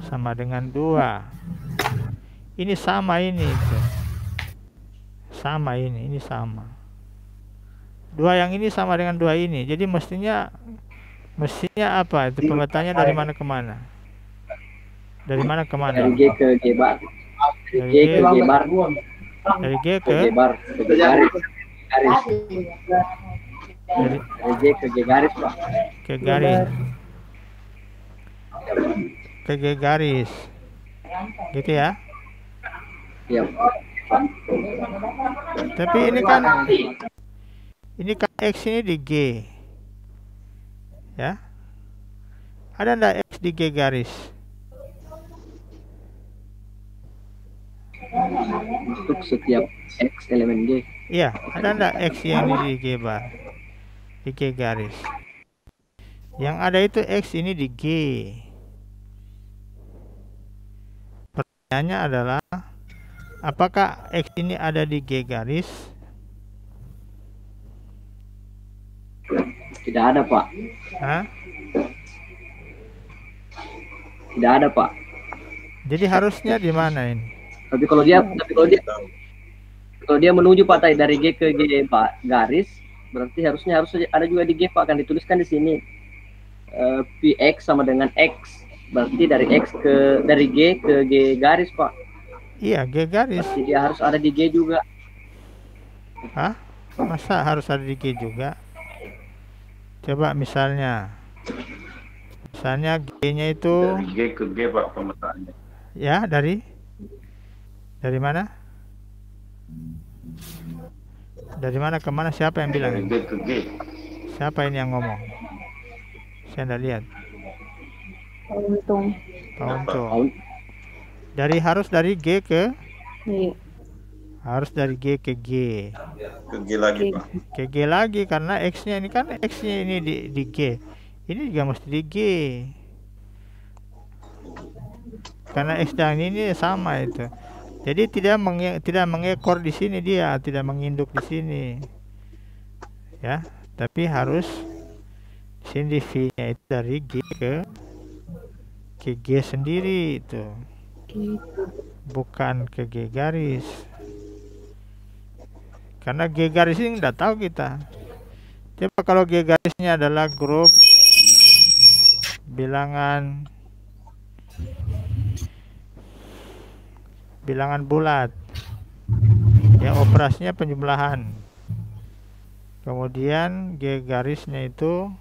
sama dengan 2. Ini sama ini tuh. Sama ini sama. 2 yang ini sama dengan 2 ini. Jadi mestinya apa? Itu pemetaannya dari mana ke mana? Dari mana ke mana? Dari G ke G bar. Dari G ke G bar. Dari G Ke ke G bar. Ke G garis. dari Dari G ke G garis, Pak. ke garis. Ke G garis. Gitu ya. Iya. Tapi ini kan X ini di G. Ya. Ada enggak X di G garis? Untuk setiap X elemen G. Iya, ada enggak X yang di G bar? Di G garis. Yang ada itu X ini di G. Pertanyaannya adalah, apakah X ini ada di G garis? Tidak ada, Pak. Hah? Tidak ada, Pak. Jadi harusnya di mana ini? Tapi kalau dia menuju Pak dari G ke G Pak garis, berarti harus ada juga di G, Pak. Akan dituliskan di sini Px sama dengan X. Berarti dari G ke G garis, Pak. Iya, G garis. Berarti dia harus ada di G juga. Hah? Masa harus ada di G juga? Coba misalnya G-nya itu dari G ke G, Pak, pemetaannya. ya dari mana? Dari mana ke mana? Siapa yang bilang Dari ini? G ke G. Siapa ini yang ngomong? Saya enggak lihat. Untung. Pak Untung. Harus dari G ke Iya. harus dari G ke G. Ke G lagi, Pak. Ke G lagi karena X-nya ini kan X-nya ini di G. Ini juga mesti di G. Karena X dan ini sama itu. Jadi tidak mengekor di sini, dia tidak menginduk di sini. Ya, tapi harus di sini V-nya itu dari G ke G sendiri itu. Bukan ke G garis. Karena G garis ini nggak tahu kita. Coba kalau G garisnya adalah grup bilangan bulat, ya operasinya penjumlahan. Kemudian G garisnya itu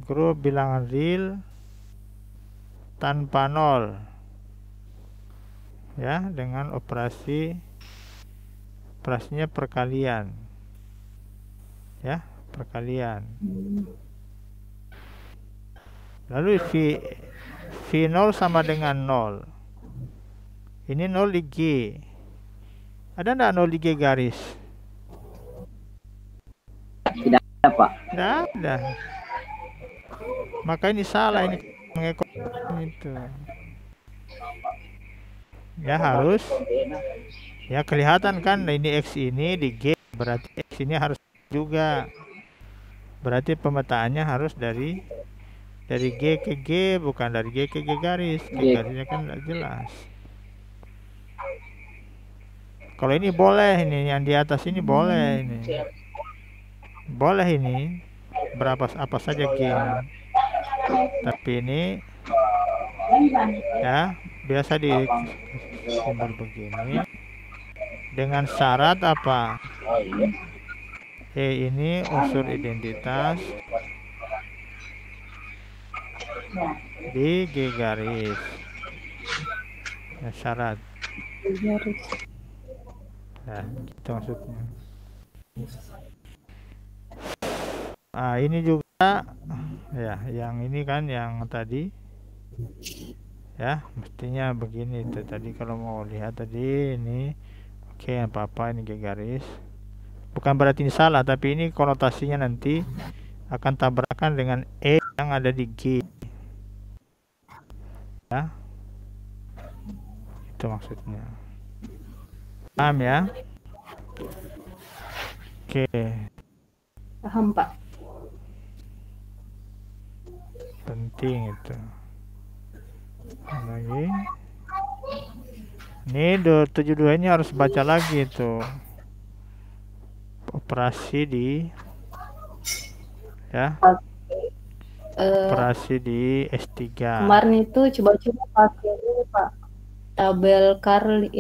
grup bilangan real tanpa nol, ya, dengan operasinya perkalian, ya, perkalian. Lalu V0 sama dengan 0. Ini 0 di G. Ada enggak 0 di G garis? Tidak ada, Pak. Tidak ada. Maka ini salah, ini mengekor itu. Ya harus. Ya kelihatan kan ini X ini di G, berarti X ini harus juga. Berarti pemetaannya harus dari G ke G, bukan dari G ke G garis. G garisnya kan tidak jelas. Kalau ini boleh, ini yang di atas ini boleh, ini boleh, ini apa saja G. Tapi ini ya biasa di simbol begini dengan syarat apa? Ini unsur identitas di G garis. Ya, syarat. Nah, gitu maksudnya. Nah, ini juga ya, yang ini kan yang tadi ya, mestinya begini tuh tadi kalau mau lihat tadi ini. Oke, apa-apa ini G garis. Bukan berarti ini salah, tapi ini konotasinya nanti akan tabrakan dengan E yang ada di G. Ya, itu maksudnya. Paham ya? Oke, Paham, Pak. penting itu. Lagi. Ini 72 ini harus baca lagi itu. Operasi di ya. Operasi di S3. Kemarin itu coba-coba pakai ini, Pak. Tabel Carly,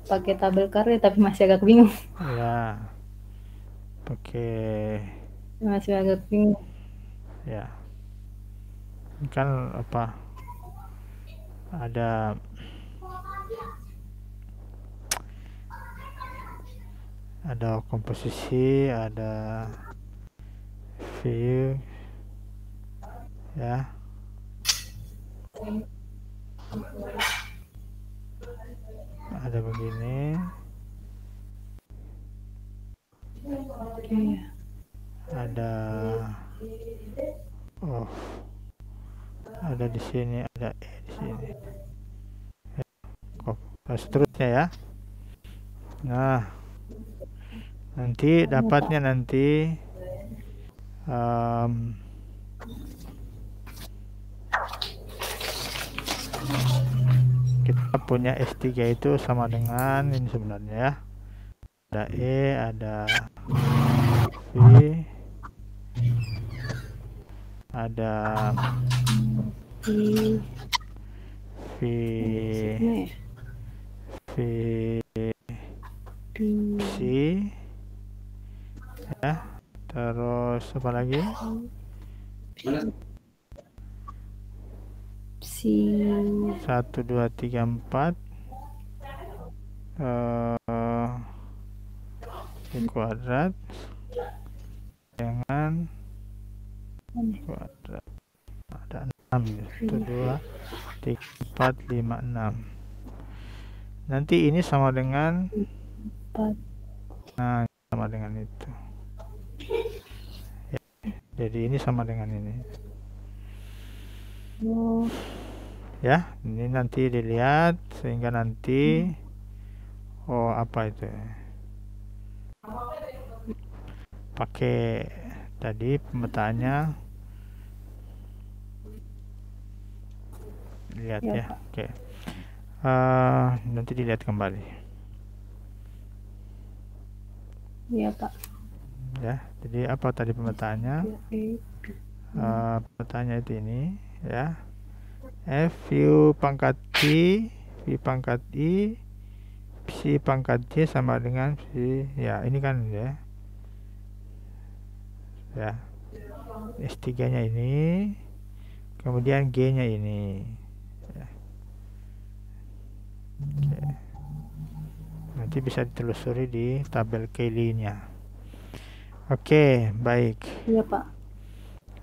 pakai tabel Carly tapi masih agak bingung. Ya. Pakai Masih agak bingung. ya. Ini kan apa? Ada komposisi, ada view ya. Ada begini. Ada ada di sini, ada E di sini. Dan seterusnya ya. Nah, nanti dapatnya nanti kita punya S3 itu sama dengan ini sebenarnya ya. Ada E, ada V, ada C ya, terus apa lagi? Si 1, 2, 3, 4 kuadrat dengan kuadrat ada 6 1, 2, 3, 4, 5, 6. Nanti ini sama dengan 4. Nah, sama dengan itu ya, jadi ini sama dengan ini ya. Ini nanti dilihat sehingga nanti apa itu ya? Pakai tadi pemetaannya lihat ya. Oke. Nanti dilihat kembali ya, Pak. Ya, jadi apa tadi pemetaannya? Pemetaannya itu ini ya. F view pangkat I, V pangkat I, C pangkat J sama dengan C. Ya, ini kan ya. Ya. S3-nya ini, kemudian G-nya ini. Ya. Oke. Nanti bisa ditelusuri di tabel Cayley-nya. Oke, baik. Iya, Pak.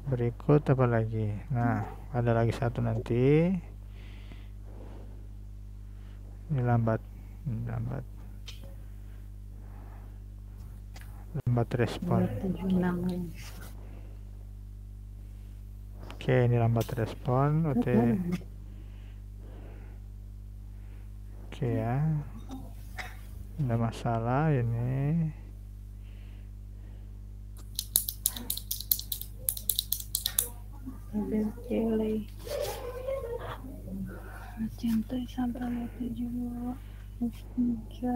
Berikut apa lagi? Nah, ada lagi satu nanti. Ini lambat respon. Oke, ini lambat respon. Oke ya. Ada masalah ini. Tabel Cayley. Cintai sampai 72 F3.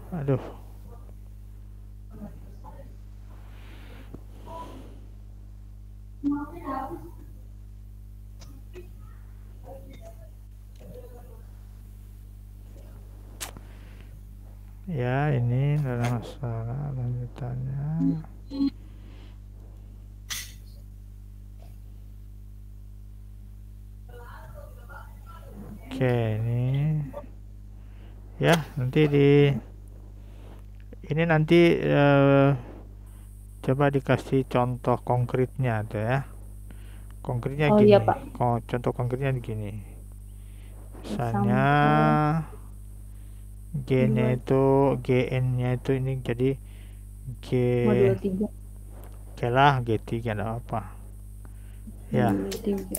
Aduh. Ya, ini tidak ada masalah lanjutannya. Oke, ini ya nanti ini nanti coba dikasih contoh konkretnya tuh ya. Konkretnya Oh gini. iya, Pak. Contoh konkretnya gini. Misalnya G-nya itu GN-nya itu ini jadi G Modul 3. Oke lah G3 ada apa? Ya, Modul 3.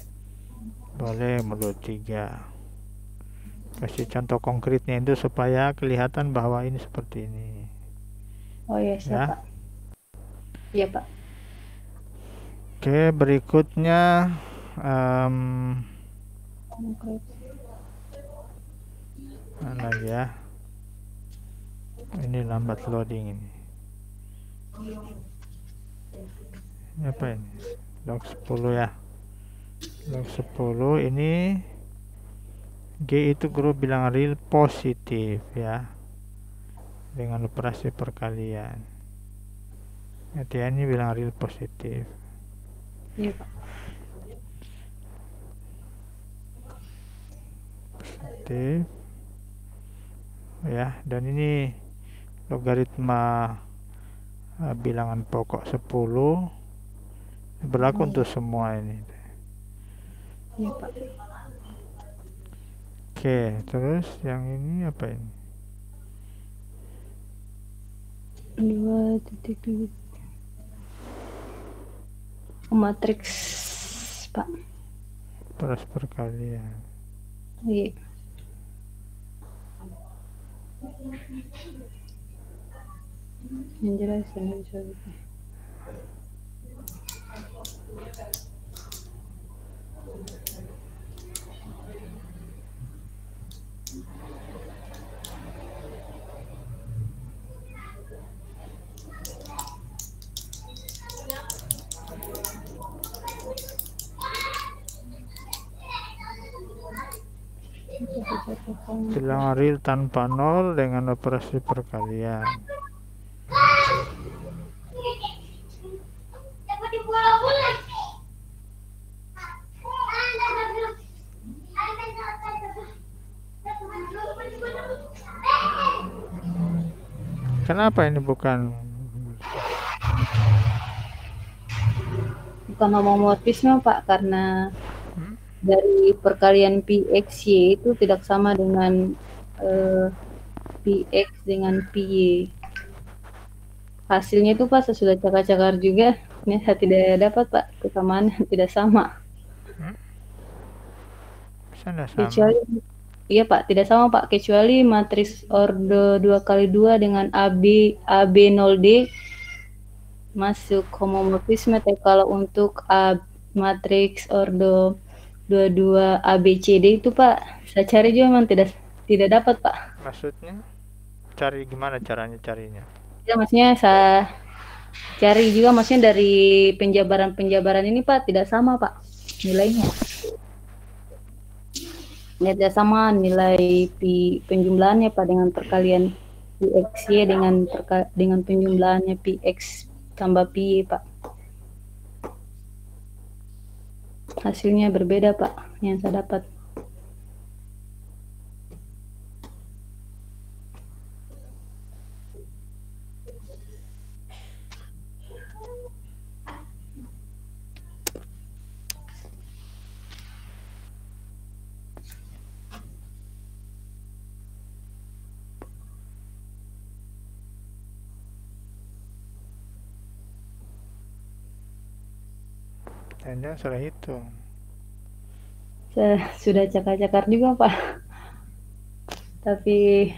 boleh modul 3. Kasih contoh konkretnya itu supaya kelihatan bahwa ini seperti ini. Oh iya, siap, Ya. Pak. Iya, Pak. Oke, berikutnya Konkret. mana lagi ya? Ini lambat loading ini. Ini apa ini? Log 10 ya. Log 10 ini G itu guru bilang real positif ya. Dengan operasi perkalian. Artinya ini bilang real positif. Iya, Pak. Positif. Ya, dan ini logaritma bilangan pokok 10 berlaku untuk semua ini. Iya, Pak. Oke, terus yang ini apa ini? 2.2 matriks, Pak. Operasi perkalian. Iya. Yang jelas yang bisa. Bilangan real tanpa nol dengan operasi perkalian. Kenapa ini bukan homomorfisme, Pak, karena dari perkalian PXY itu tidak sama dengan PX dengan PY. Hasilnya itu, Pak, saya sudah cakar-cakar juga, ini saya tidak dapat, Pak, kesamaan tidak sama. bisa nggak sama? Kecuali, iya, Pak, tidak sama, Pak, kecuali matriks ordo 2x2 dengan AB0D masuk homomorfisme. Kalau untuk matriks ordo 22 ABCD itu, Pak, saya cari juga memang tidak dapat, Pak. Maksudnya cari gimana caranya carinya? Ya, maksudnya saya cari juga, maksudnya dari penjabaran ini, Pak, tidak sama, Pak, nilainya. Tidak sama nilai penjumlahannya, Pak, dengan perkalian PXY dengan penjumlahannya PX tambah PY, Pak. Hasilnya berbeda, Pak, yang saya dapat. Jangan salah hitung. Saya sudah cakar-cakar juga, Pak, tapi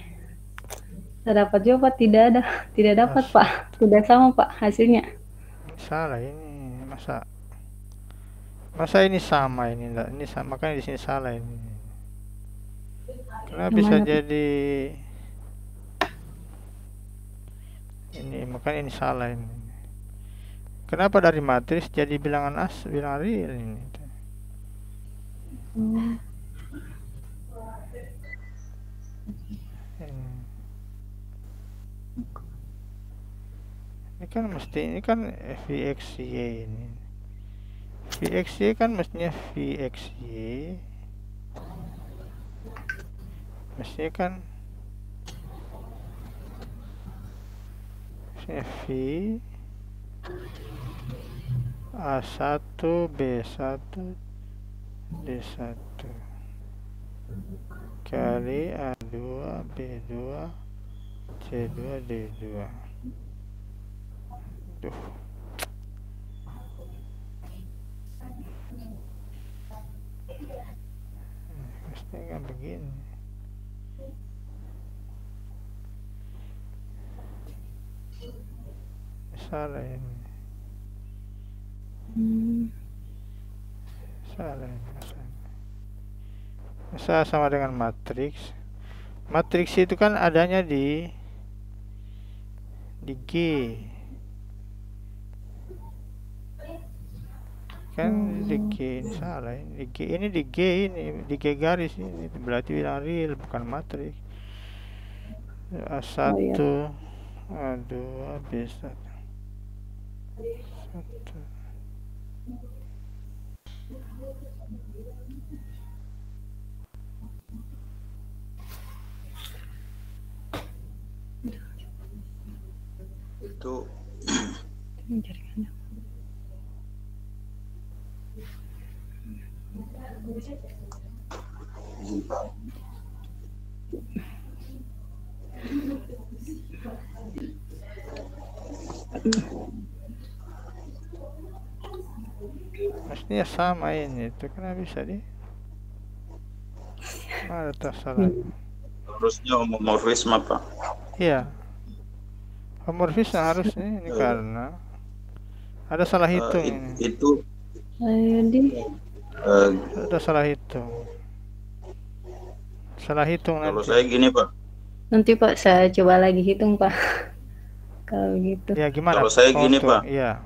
saya dapat juga, Pak, tidak dapat, Pak, tidak sama, Pak, hasilnya. Salah ini, masa ini sama ini enggak, ini sama, makanya di sini salah ini. Kenapa bisa jadi ini, makanya ini salah ini. Kenapa dari matriks jadi bilangan real ini? kan mesti ini kan VXY ini. VXY kan mestinya VXY. Mestinya kan V A1 B1 D1 kali A2 B2 C2 D2. Duh. Mestinya kan begini. Salah ini. Salah ini. Misal sama dengan matriks. Matriks itu kan adanya di G. Kan di G ini salah ini. Di G di G garis ini berarti bilang real bukan matriks. A1 A2 B1 1. Itu mestinya sama ini itu kenapa bisa di ada tersalah. harusnya homomorfisme Pak. Iya, homomorfisme harusnya ini karena ada salah hitung ini. Itu Ada salah hitung. Salah hitung kalau nanti. saya gini Pak. Nanti Pak saya coba lagi hitung Pak. Kalau gitu. Ya gimana? Kalau saya gini tuh, Pak. Iya.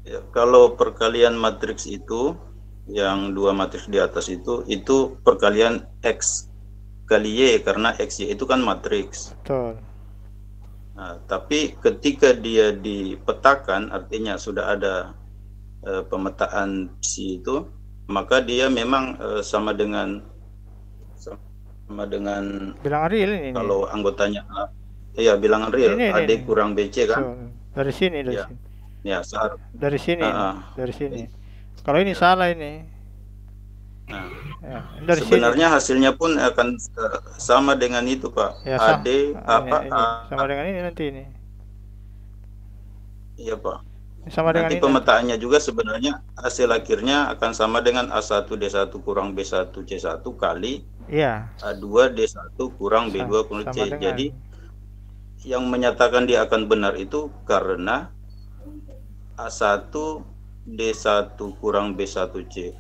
Ya, kalau perkalian matriks itu yang dua matriks di atas itu perkalian X kali Y karena XY itu kan matriks. Betul. Nah, tapi ketika dia dipetakan artinya sudah ada pemetaan si itu, maka dia memang sama dengan bilangan real ini. Kalau anggotanya A, iya bilangan real AD kurang BC kan. Betul. Dari sini ya. sini. Ya, dari sini. Dari sini. Kalau ini salah ini. Nah, ya, dari sebenarnya sini. hasilnya pun akan sama dengan itu Pak. Ya, AD apa? Ini. Sama dengan ini nanti ini. Iya Pak. Sama nanti dengan pemetaannya juga sebenarnya hasil akhirnya akan sama dengan A1 D1 kurang B1 C1 kali A2 D1 kurang B2 kurang C. Jadi yang menyatakan dia akan benar itu karena A1 D1 kurang B1 C 1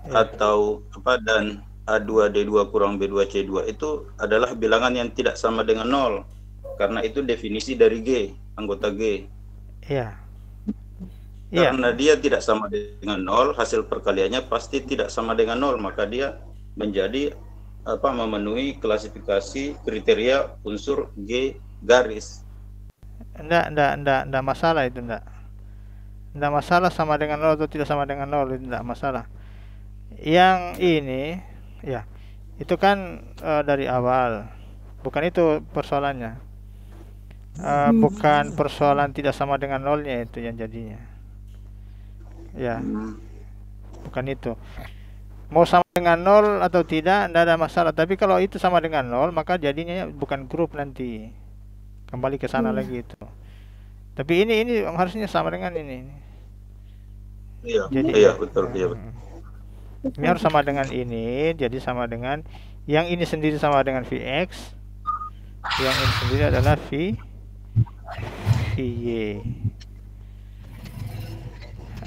atau apa dan A2 D2 kurang B2 C2 itu adalah bilangan yang tidak sama dengan 0 karena itu definisi dari G, anggota G. Iya. Karena dia tidak sama dengan 0, hasil perkaliannya pasti tidak sama dengan 0, maka dia menjadi memenuhi klasifikasi kriteria unsur G garis. Enggak masalah itu enggak masalah sama dengan 0 atau tidak sama dengan 0 itu enggak masalah. Yang ini ya itu kan dari awal, bukan itu persoalannya. Bukan persoalan tidak sama dengan nolnya itu yang jadinya. Ya, bukan itu. Mau sama dengan 0 atau tidak ada masalah. Tapi kalau itu sama dengan 0 maka jadinya bukan grup nanti. Kembali ke sana lagi itu. Tapi ini harusnya sama dengan ini. Iya, jadi, iya betul, iya betul. Ini harus sama dengan ini, jadi sama dengan yang ini sendiri sama dengan Vx. Yang ini sendiri adalah VY.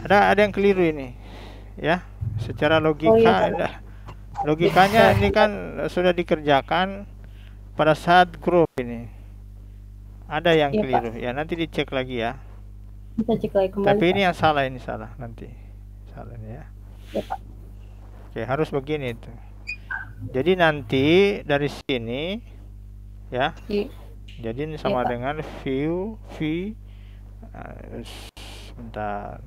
Ada yang keliru ini. Ya, secara logika logikanya ini kan sudah dikerjakan pada saat grup ini. Ada yang keliru. Pak. Ya, nanti dicek lagi ya. Kita cek lagi kembali. Tapi ini yang salah, ini salah nanti. Salah ini ya. Ya, Pak. Oke, harus begini itu. Jadi nanti dari sini ya. Jadi ini sama Pak. dengan view V. Sebentar.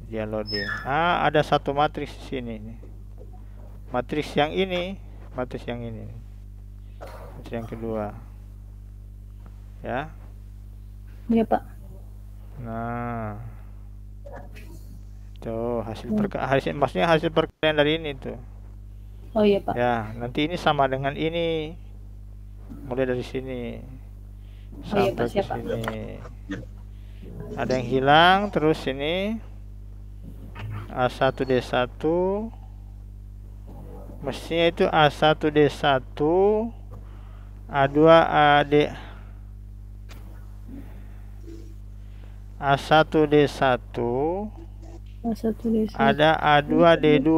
Dia loading. Ada satu matriks di sini. Matriks yang ini. Matriks yang ini. Matriks yang kedua. Ya. Iya, Pak. Nah. Tuh, maksudnya hasil perkalian dari ini tuh. Oh iya, Pak. Ya, nanti ini sama dengan ini. Mulai dari sini sampai Pak, ke sini. Ada yang hilang, terus ini A1D1. Mestinya itu A1D1, A2AD, A1D1, ada A2D2,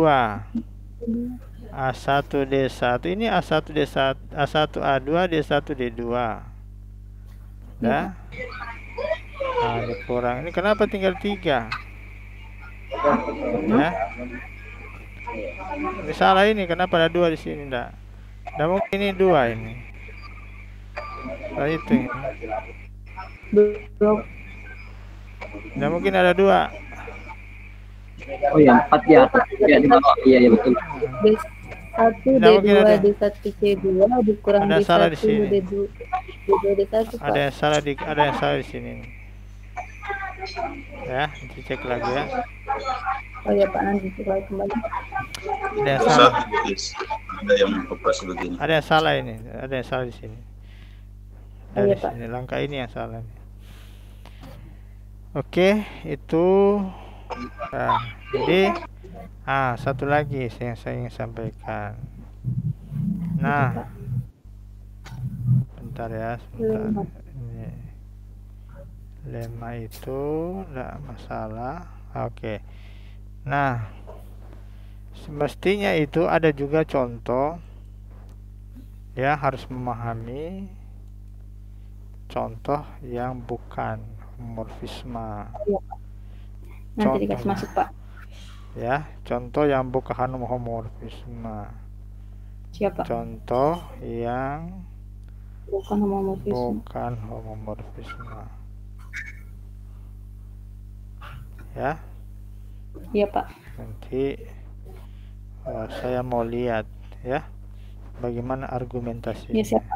A1D1, ini A1D1, A1A2, D1D2. Nah, ini kurang. Ini kenapa tinggal 3? Ya. Ini salah ini, kenapa ada 2 di sini? Nggak mungkin ini 2 ini. Nah, itu. Nggak mungkin ada 2. Oh ya, 4 di atas, ya di bawah. Iya betul. D1, D2, D1, C2 dikurang D1, D2, D1. Ada yang salah di sini. Ya, nanti cek lagi ya. Oh ya Pak, nanti cek lagi kembali. Ada yang salah. Ada yang operasi begini. Ada yang salah ini. Ada yang salah di sini. Dari sini, langkah ini yang salah. Oke, itu. Nah, jadi satu lagi yang saya ingin sampaikan. Nah, bentar ya, sebentar. Ini lemma itu enggak masalah. Oke. Nah, semestinya itu ada juga contoh. Ya, harus memahami contoh yang bukan homomorfisme. Nanti dikasih masuk Pak. Ya, contoh yang bukan homomorfisme. Siapa? Contoh yang bukan homomorfisme. Ya. Iya Pak. Nanti saya mau lihat ya bagaimana argumentasinya. Iya, siapa?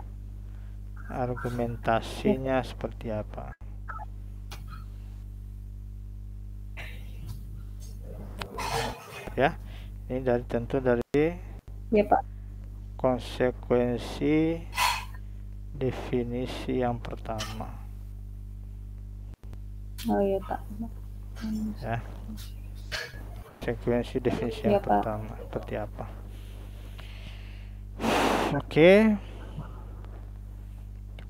Argumentasinya seperti apa. Ya, ini tentu dari ya, Pak. Konsekuensi definisi yang pertama. Oh iya Pak. Ya, konsekuensi definisi yang pertama seperti apa. Oke.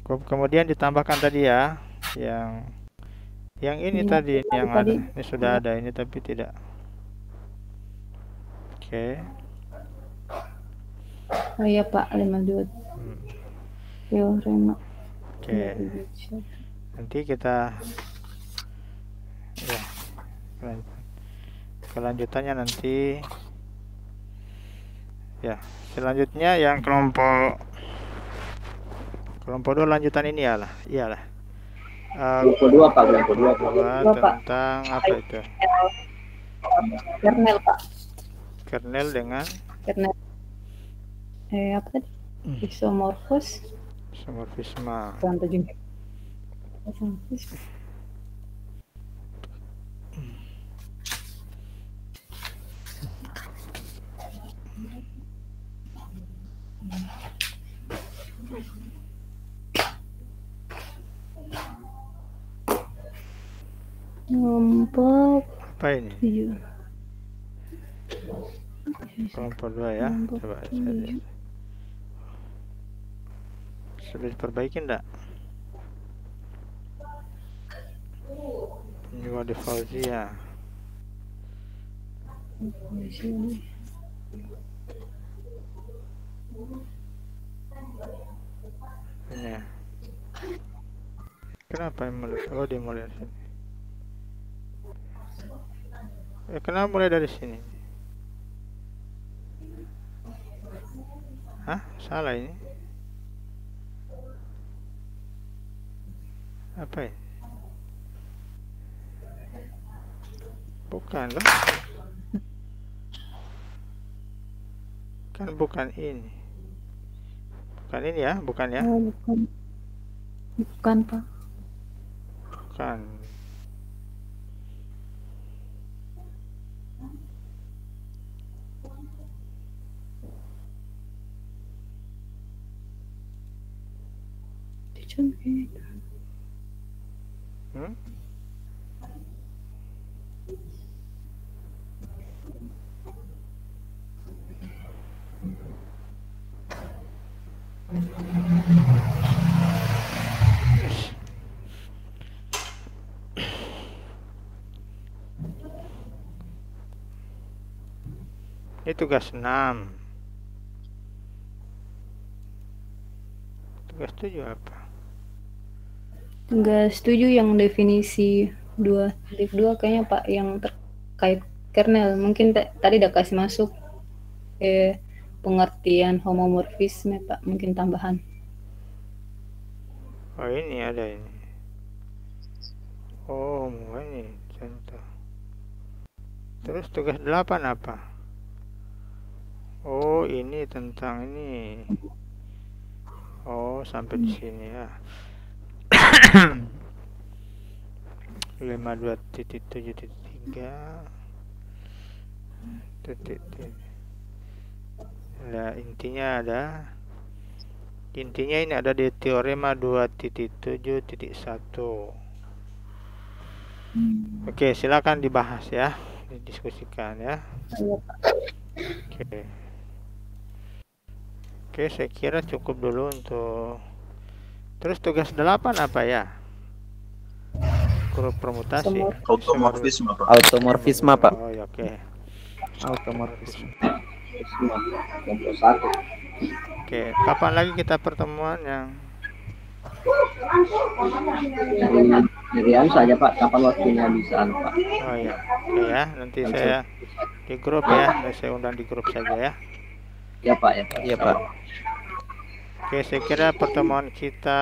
Kemudian ditambahkan tadi ya, yang ini tadi yang ada. Ini sudah ada ini tapi tidak. Oke. Oh iya Pak, 52. Teorema. Oke. Nanti kita ya kelanjutannya nanti ya. Selanjutnya yang kelompok 2 lanjutan ini iyalah. Kelompok 2 Pak, kelompok 2 tentang apa itu? Kernel Pak. Kernel dengan kernel apa tadi? Isomorfisme. Kelompok apa ini? 7. Kelompok 2 ya. Coba sudah diperbaiki enggak? Jiwa di Fauzia. Ini. Kenapa mulai? Oh, dia mulai dari sini. Kenapa mulai dari sini? Hah? Salah ini? Apa ini? Bukan loh. Kan bukan ini. Bukan ini ya, bukan ya? Oh, bukan. Bukan, Pak. Bukan. Hmm? Ini tugas 6. Tugas 7 apa? Tugas 7 yang definisi 2. Div 2 kayaknya Pak yang terkait kernel. Mungkin tadi udah kasih masuk pengertian homomorfisme Pak, mungkin tambahan. Oh ini ada ini. Oh ini contoh. Terus tugas 8 apa? Oh ini tentang ini. Oh sampai di sini ya. 52.7.3 Nah intinya ini ada di teorema 2.7.1. Oke, silakan dibahas ya, didiskusikan ya. Oke, saya kira cukup dulu untuk. Terus tugas 8 apa ya? Grup permutasi. Automorfisme, Pak. Automorfisme, Pak. Oh, ya, oke. Automorfisme. Oke, kapan lagi kita pertemuan yang Miriam saja Pak, kapan waktunya bisa Pak? Oh ya, oke ya, nanti saya di grup ya, saya undang di grup saja ya. Ya Pak, ya Pak. Iya Pak. Oke, saya kira pertemuan kita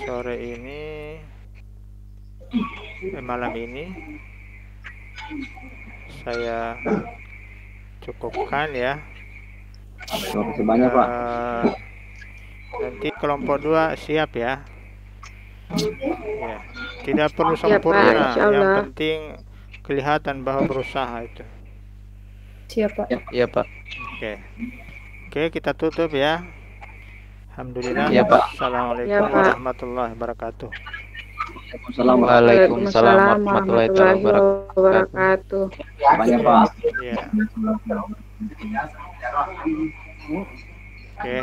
sore ini, malam ini, saya cukupkan ya. Terima kasih banyak Pak. Nanti kelompok 2 siap ya. Ya, tidak perlu sempurna, yang penting kelihatan bahwa berusaha itu. Siap Pak. Iya Pak. Oke, kita tutup ya. Alhamdulillah. Iya Pak. Assalamualaikum warahmatullahi wabarakatuh. Waalaikumsalam warahmatullahi wabarakatuh. Banyak Pak. Ya. Oke.